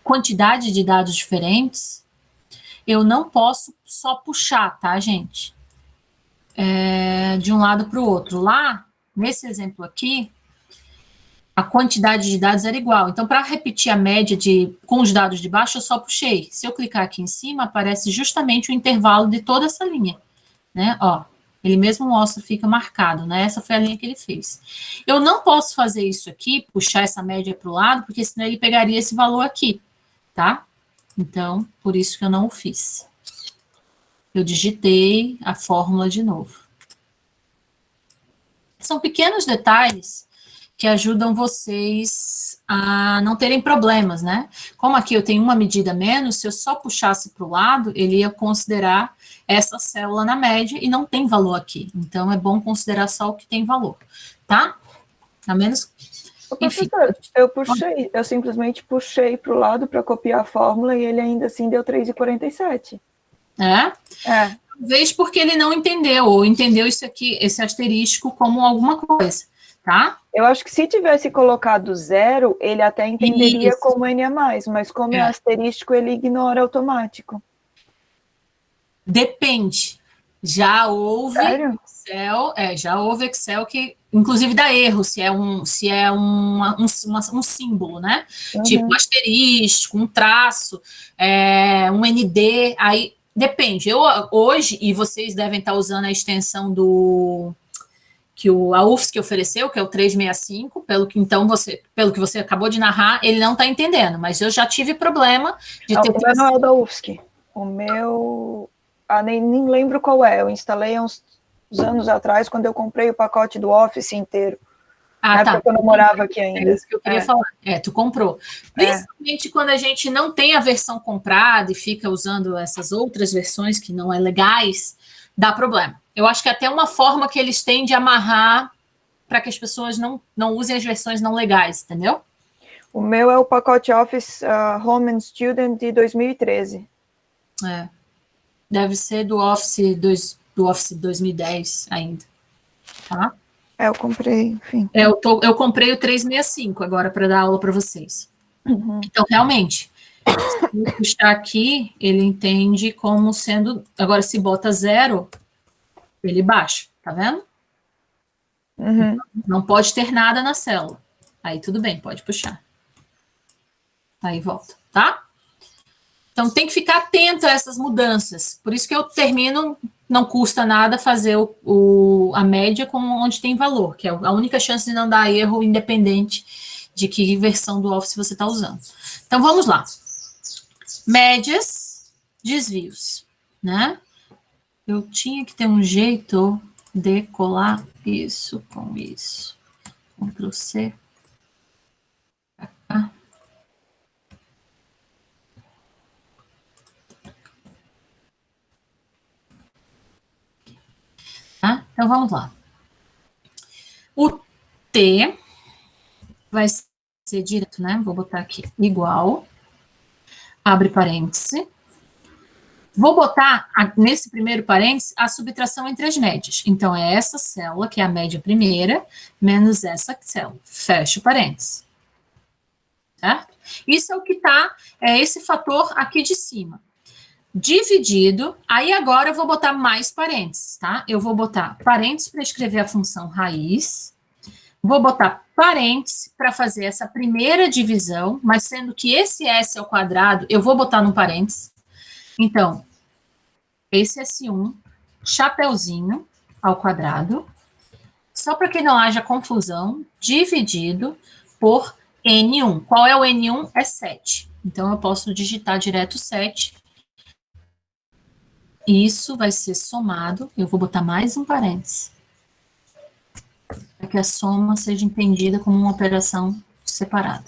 quantidade de dados diferentes, eu não posso só puxar, tá, gente? De um lado para o outro. Lá, nesse exemplo aqui, a quantidade de dados era igual. Então, para repetir a média com os dados de baixo, eu só puxei. Se eu clicar aqui em cima, aparece justamente o intervalo de toda essa linha, né? Ó, ele mesmo mostra, fica marcado, né? Essa foi a linha que ele fez. Eu não posso fazer isso aqui, puxar essa média para o lado, porque senão ele pegaria esse valor aqui, tá? Então, por isso que eu não o fiz. Eu digitei a fórmula de novo. São pequenos detalhes que ajudam vocês a não terem problemas, né? Como aqui eu tenho uma medida menos, se eu só puxasse para o lado, ele ia considerar essa célula na média e não tem valor aqui. Então, é bom considerar só o que tem valor, tá? A menos... Enfim. Eu simplesmente puxei para o lado para copiar a fórmula e ele ainda assim deu 3,47. É? Talvez porque ele não entendeu, ou entendeu isso aqui, esse asterisco, como alguma coisa. tá? Eu acho que se tivesse colocado 0, ele até entenderia Isso. como N a mais, mas como é asterístico, ele ignora automático. Depende. Já houve Sério? Excel, já houve Excel que, inclusive, dá erro se é um símbolo, né? Tipo um asterístico, um traço, um ND, aí depende. Hoje, e vocês devem estar usando a extensão a UFSC ofereceu, que é o 365, pelo que você acabou de narrar, ele não está entendendo, mas eu já tive problema de ter... O meu não é o da UFSC. O meu... nem lembro qual é. Eu instalei há uns anos atrás, quando eu comprei o pacote do Office inteiro. Na época que eu não morava aqui ainda. É isso que eu queria falar. Tu comprou. Principalmente quando a gente não tem a versão comprada e fica usando essas outras versões que não é legais, dá problema. Eu acho que é até uma forma que eles têm de amarrar para que as pessoas não usem as versões não legais, entendeu? O meu é o pacote Office Home and Student de 2013. Deve ser do Office 2010 ainda, tá? Eu comprei, enfim. Eu comprei o 365 agora para dar aula para vocês. Então, realmente, se eu puxar aqui, ele entende como sendo... Agora, se bota 0, ele baixa, tá vendo? Não pode ter nada na célula. Aí, tudo bem, pode puxar. Aí, volta, tá? Então, tem que ficar atento a essas mudanças. Por isso que eu termino, não custa nada fazer a média com onde tem valor, que é a única chance de não dar erro, independente de que versão do Office você está usando. Então, vamos lá. Médias, desvios, né? Eu tinha que ter um jeito de colar isso com isso. Ctrl C. Tá? Então, vamos lá. O T vai ser direto, né? Vou botar aqui, igual, abre parêntese. Vou botar, nesse primeiro parêntese, a subtração entre as médias. Então, é essa célula, que é a média primeira, menos essa célula. Fecha o parêntese. Certo? Isso é o que está, esse fator aqui de cima. Dividido, aí agora eu vou botar mais parênteses, tá? Eu vou botar parênteses para escrever a função raiz, vou botar parênteses para fazer essa primeira divisão, mas sendo que esse S ao quadrado, eu vou botar no parênteses. Então, esse S1, chapeuzinho ao quadrado, só para que não haja confusão, dividido por N1. Qual é o N1? É 7. Então, eu posso digitar direto 7. Isso vai ser somado, eu vou botar mais um parênteses, para que a soma seja entendida como uma operação separada.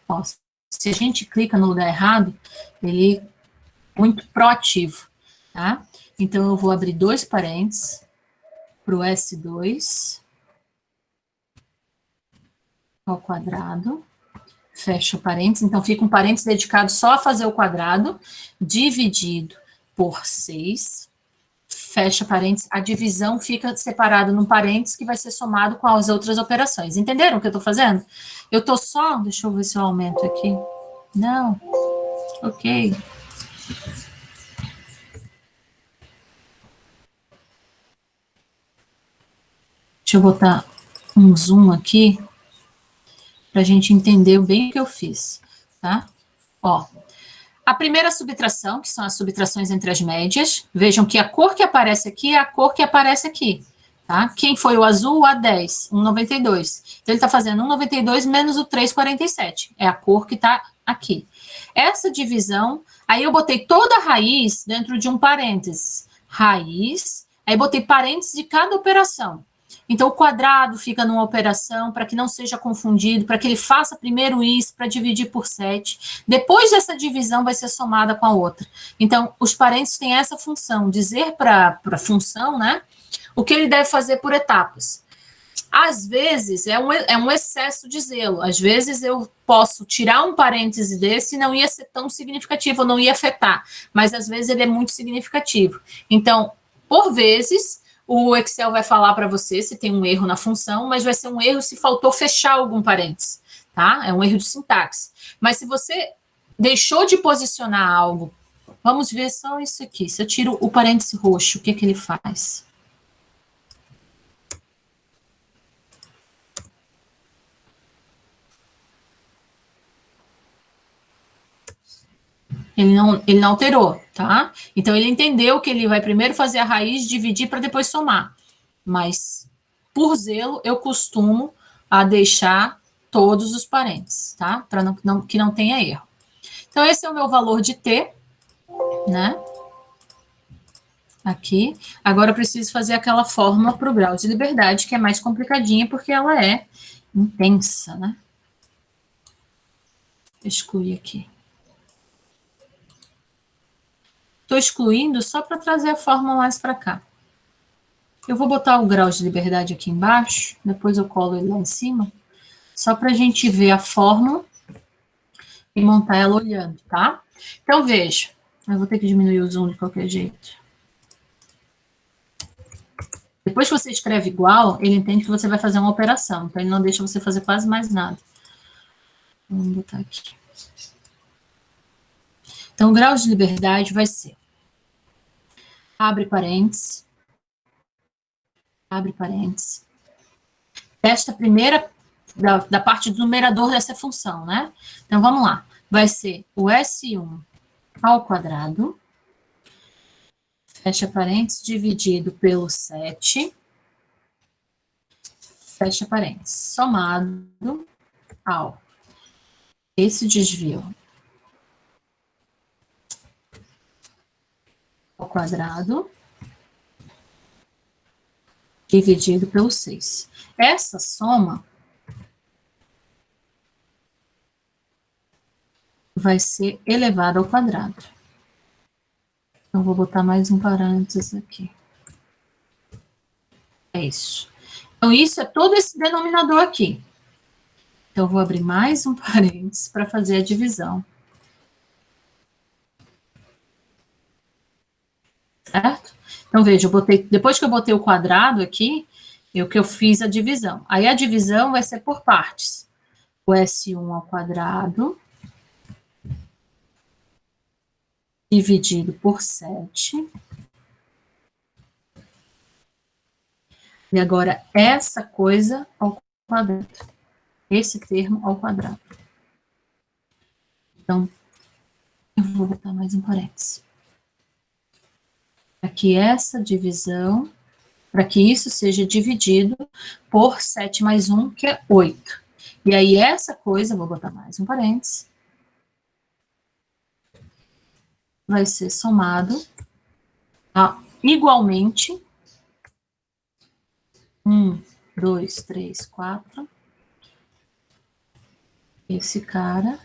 Ó, se a gente clica no lugar errado, ele é muito proativo, tá? Então, eu vou abrir 2 parênteses para o S2 ao quadrado, fecha o parênteses, então fica um parênteses dedicado só a fazer o quadrado, dividido por 6, fecha parênteses, a divisão fica separada num parênteses que vai ser somado com as outras operações. Entenderam o que eu estou fazendo? Eu estou só, deixa eu ver se eu aumento aqui. Não, ok. Deixa eu botar um zoom aqui, para a gente entender bem o que eu fiz, tá? Ó. A primeira subtração, que são as subtrações entre as médias, vejam que a cor que aparece aqui é a cor que aparece aqui, tá? Quem foi o azul? O A10, 1,92. Então, ele está fazendo 1,92 menos o 3,47. É a cor que está aqui. Essa divisão, aí eu botei toda a raiz dentro de um parênteses. Raiz, aí botei parênteses de cada operação. Então, o quadrado fica numa operação para que não seja confundido, para que ele faça primeiro isso, para dividir por 7. Depois dessa divisão, vai ser somada com a outra. Então, os parênteses têm essa função, dizer para a função, né, o que ele deve fazer por etapas. Às vezes, é um excesso de zelo. Às vezes, eu posso tirar um parêntese desse e não ia ser tão significativo, não ia afetar. Mas, às vezes, ele é muito significativo. Então, por vezes... o Excel vai falar para você se tem um erro na função, mas vai ser um erro se faltou fechar algum parênteses, tá? É um erro de sintaxe. Mas se você deixou de posicionar algo, vamos ver só isso aqui. Se eu tiro o parêntese roxo, o que que ele faz? Ele não alterou, tá? Então, ele entendeu que ele vai primeiro fazer a raiz, dividir para depois somar. Mas, por zelo, eu costumo a deixar todos os parênteses, tá? Para que não tenha erro. Então, esse é o meu valor de T, né? Aqui. Agora, eu preciso fazer aquela fórmula para o grau de liberdade, que é mais complicadinha, porque ela é intensa, né? Excluir aqui. Estou excluindo só para trazer a fórmula mais para cá. Eu vou botar o grau de liberdade aqui embaixo, depois eu colo ele lá em cima, só para a gente ver a fórmula e montar ela olhando, tá? Então, veja, eu vou ter que diminuir o zoom de qualquer jeito. Depois que você escreve igual, ele entende que você vai fazer uma operação, então ele não deixa você fazer quase mais nada. Vamos botar aqui. Então, o grau de liberdade vai ser, abre parênteses, desta primeira, da parte do numerador dessa função, né? Então, vamos lá. Vai ser o S1 ao quadrado, fecha parênteses, dividido pelo 7, fecha parênteses, somado ao esse desvio ao quadrado, dividido pelo 6. Essa soma vai ser elevada ao quadrado. Então, vou botar mais um parênteses aqui. É isso. Então, isso é todo esse denominador aqui. Então, eu vou abrir mais um parênteses para fazer a divisão. Certo? Então, veja, depois que eu botei o quadrado aqui, eu fiz a divisão. Aí, a divisão vai ser por partes. O S1 ao quadrado, dividido por 7. E agora, essa coisa ao quadrado. Esse termo ao quadrado. Então, eu vou botar mais um parênteses. Para que essa divisão, para que isso seja dividido por 7 mais 1, que é 8. E aí, essa coisa, vou botar mais um parênteses, vai ser somado a, igualmente, 1, 2, 3, 4, esse cara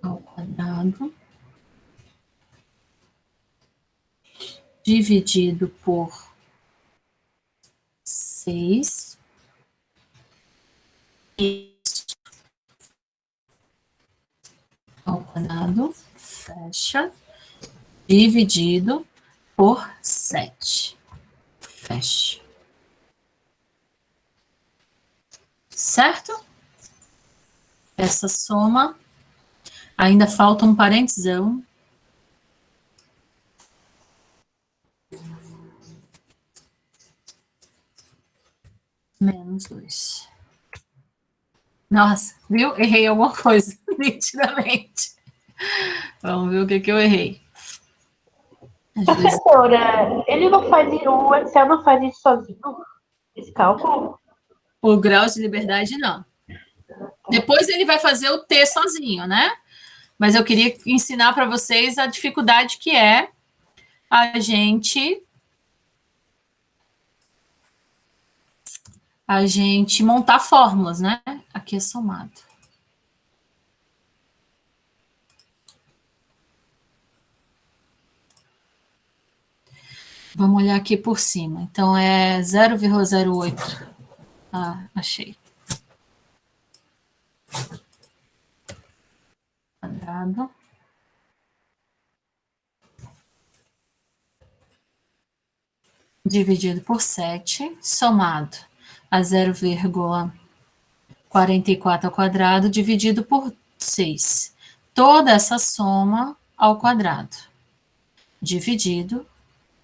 ao quadrado, dividido por 6, isso ao quadrado, fecha, dividido por 7, fecha. Certo? Essa soma, ainda falta um parêntesão. Menos 2. Nossa, viu? Errei alguma coisa, nitidamente. Vamos ver o que eu errei. Professora, ele não faz, o Excel não faz isso sozinho, esse cálculo? O grau de liberdade, não. Depois ele vai fazer o T sozinho, né? Mas eu queria ensinar para vocês a dificuldade que é a gente montar fórmulas, né? Aqui é somado. Vamos olhar aqui por cima. Então, é 0,08. Ah, achei. Quadrado. dividido por 7, somado a 0,44 ao quadrado, dividido por 6. Toda essa soma ao quadrado, dividido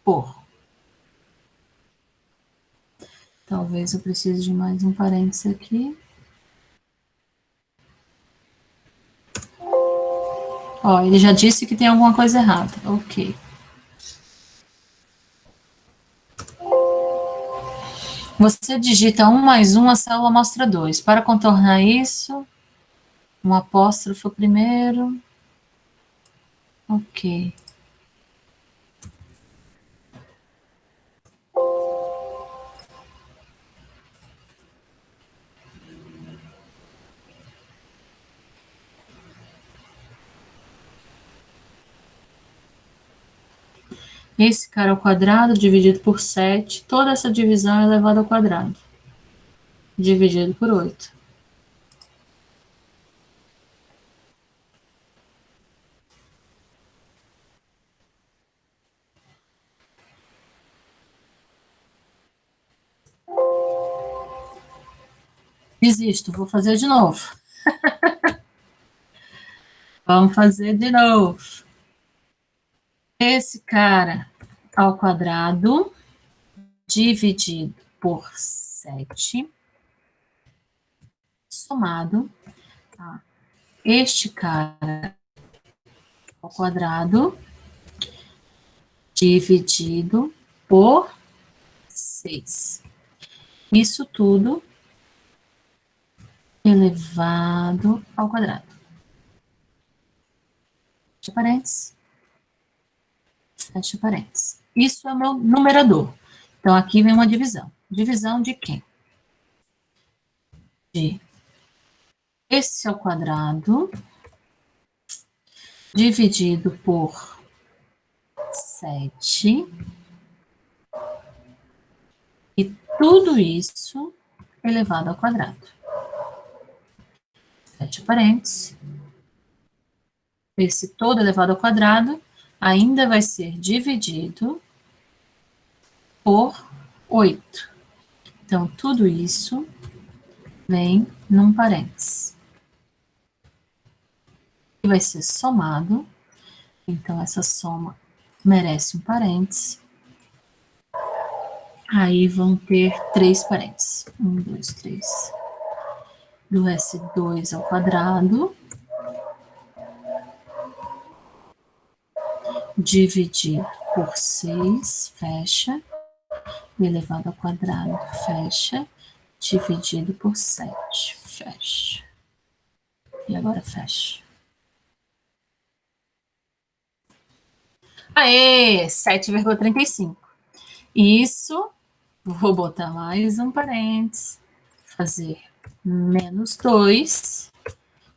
por. Talvez eu precise de mais um parênteses aqui. Ó, ele já disse que tem alguma coisa errada. Ok. Você digita 1 mais 1, a célula mostra 2. Para contornar isso, um apóstrofo primeiro. Ok. Esse cara ao quadrado, dividido por 7. Toda essa divisão é elevada ao quadrado. Dividido por 8. Desisto, vou fazer de novo. Vamos fazer de novo. Esse cara ao quadrado, dividido por 7, somado a este cara ao quadrado, dividido por 6. Isso tudo elevado ao quadrado. Fecha parênteses. Fecha parênteses. Isso é o meu numerador. Então, aqui vem uma divisão. Divisão de quem? De esse ao quadrado, dividido por 7. E tudo isso elevado ao quadrado. Fecha parênteses. Esse todo elevado ao quadrado ainda vai ser dividido por 8. Então, tudo isso vem num parênteses. E vai ser somado. Então, essa soma merece um parênteses. Aí vão ter 3 parênteses. 1, 2, 3. Do S2 ao quadrado, dividir por 6, fecha, elevado ao quadrado, fecha, dividido por 7, fecha. E agora fecha. Aê, 7,35. Isso, vou botar mais um parênteses, fazer menos 2,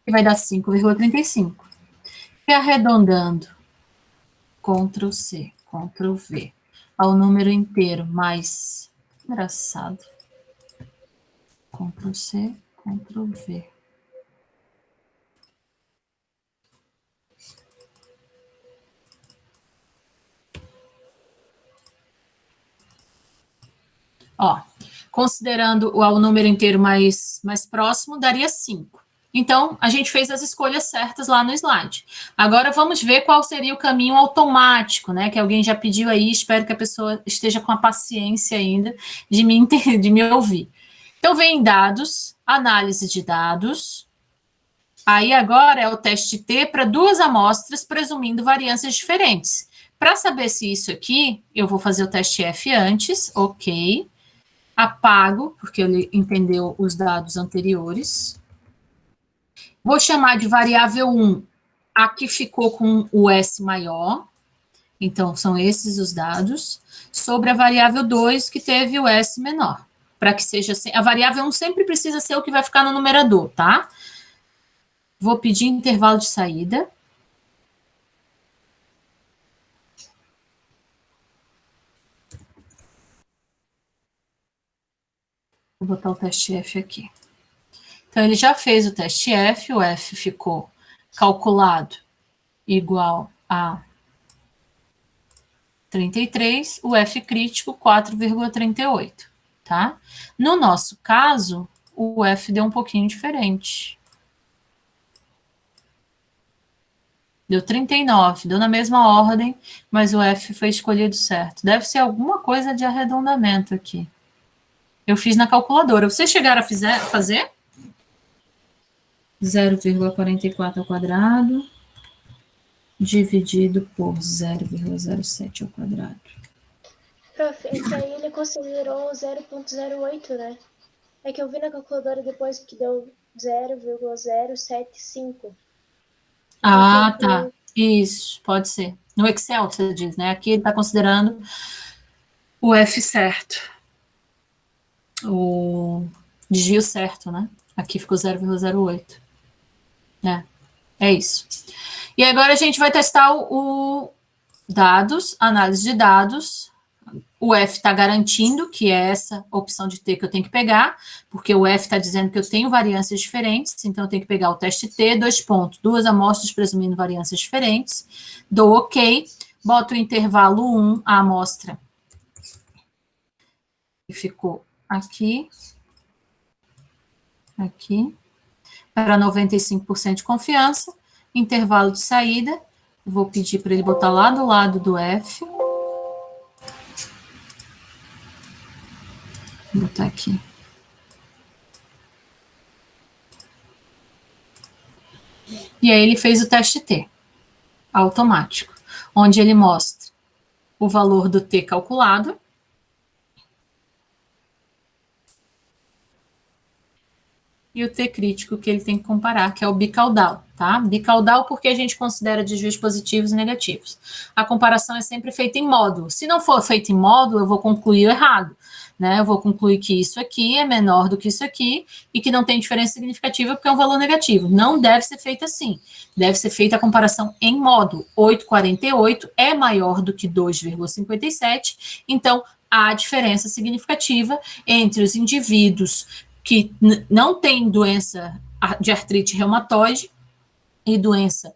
que vai dar 5,35. E arredondando, Ctrl C, Ctrl V, ao número inteiro mais, engraçado, Ctrl C, Ctrl V. Ó, considerando o número inteiro mais próximo, daria 5. Então, a gente fez as escolhas certas lá no slide. Agora, vamos ver qual seria o caminho automático, né? Que alguém já pediu aí, espero que a pessoa esteja com a paciência ainda de me ouvir. Então, vem dados, análise de dados. Aí, agora é o teste T para 2 amostras, presumindo variâncias diferentes. Para saber se isso aqui, eu vou fazer o teste F antes, ok. Apago, porque ele entendeu os dados anteriores. Vou chamar de variável 1 a que ficou com o S maior. Então, são esses os dados. Sobre a variável 2, que teve o S menor. Para que seja... A variável 1 sempre precisa ser o que vai ficar no numerador, tá? Vou pedir intervalo de saída. Vou botar o teste F aqui. Então, ele já fez o teste F, o F ficou calculado igual a 33, o F crítico 4,38, tá? No nosso caso, o F deu um pouquinho diferente. Deu 39, deu na mesma ordem, mas o F foi escolhido certo. Deve ser alguma coisa de arredondamento aqui. Eu fiz na calculadora. Vocês chegaram a fazer? 0,44 ao quadrado dividido por 0,07 ao quadrado. Prof, é que aí ele considerou 0,08, né? É que eu vi na calculadora depois que deu 0,075. Ah, tá. Isso, pode ser. No Excel, você diz, né? Aqui ele está considerando o F certo. O desvio certo, né? Aqui ficou 0,08. É isso. E agora a gente vai testar o dados, análise de dados. O F está garantindo que é essa opção de T que eu tenho que pegar, porque o F está dizendo que eu tenho variâncias diferentes, então eu tenho que pegar o teste T, 2 pontos, 2 amostras presumindo variâncias diferentes, dou OK, boto o intervalo 1, a amostra, que ficou aqui, para 95% de confiança, intervalo de saída, vou pedir para ele botar lá do lado do F, vou botar aqui. E aí ele fez o teste T, automático, onde ele mostra o valor do T calculado e o T crítico que ele tem que comparar, que é o bicaudal, tá? Bicaudal porque a gente considera desvios positivos e negativos. A comparação é sempre feita em módulo. Se não for feita em módulo, eu vou concluir errado, né? Eu vou concluir que isso aqui é menor do que isso aqui e que não tem diferença significativa porque é um valor negativo. Não deve ser feita assim. Deve ser feita a comparação em módulo. 8,48 é maior do que 2,57, então há diferença significativa entre os indivíduos que não têm doença de artrite reumatoide e doença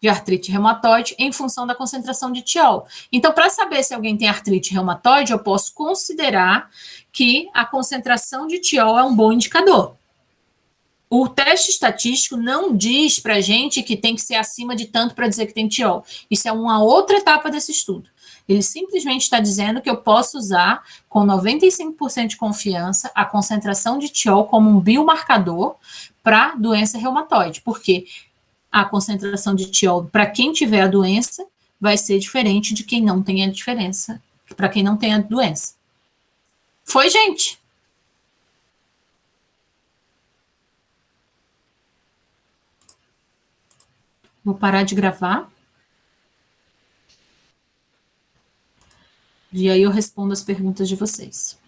de artrite reumatoide em função da concentração de tiol. Então, para saber se alguém tem artrite reumatoide, eu posso considerar que a concentração de tiol é um bom indicador. O teste estatístico não diz para a gente que tem que ser acima de tanto para dizer que tem tiol. Isso é uma outra etapa desse estudo. Ele simplesmente está dizendo que eu posso usar, com 95% de confiança, a concentração de tiol como um biomarcador para doença reumatoide, porque a concentração de tiol para quem tiver a doença vai ser diferente de quem não tem a diferença, para quem não tem a doença. Foi, gente? Vou parar de gravar. E aí eu respondo as perguntas de vocês.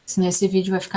Senão esse vídeo vai ficar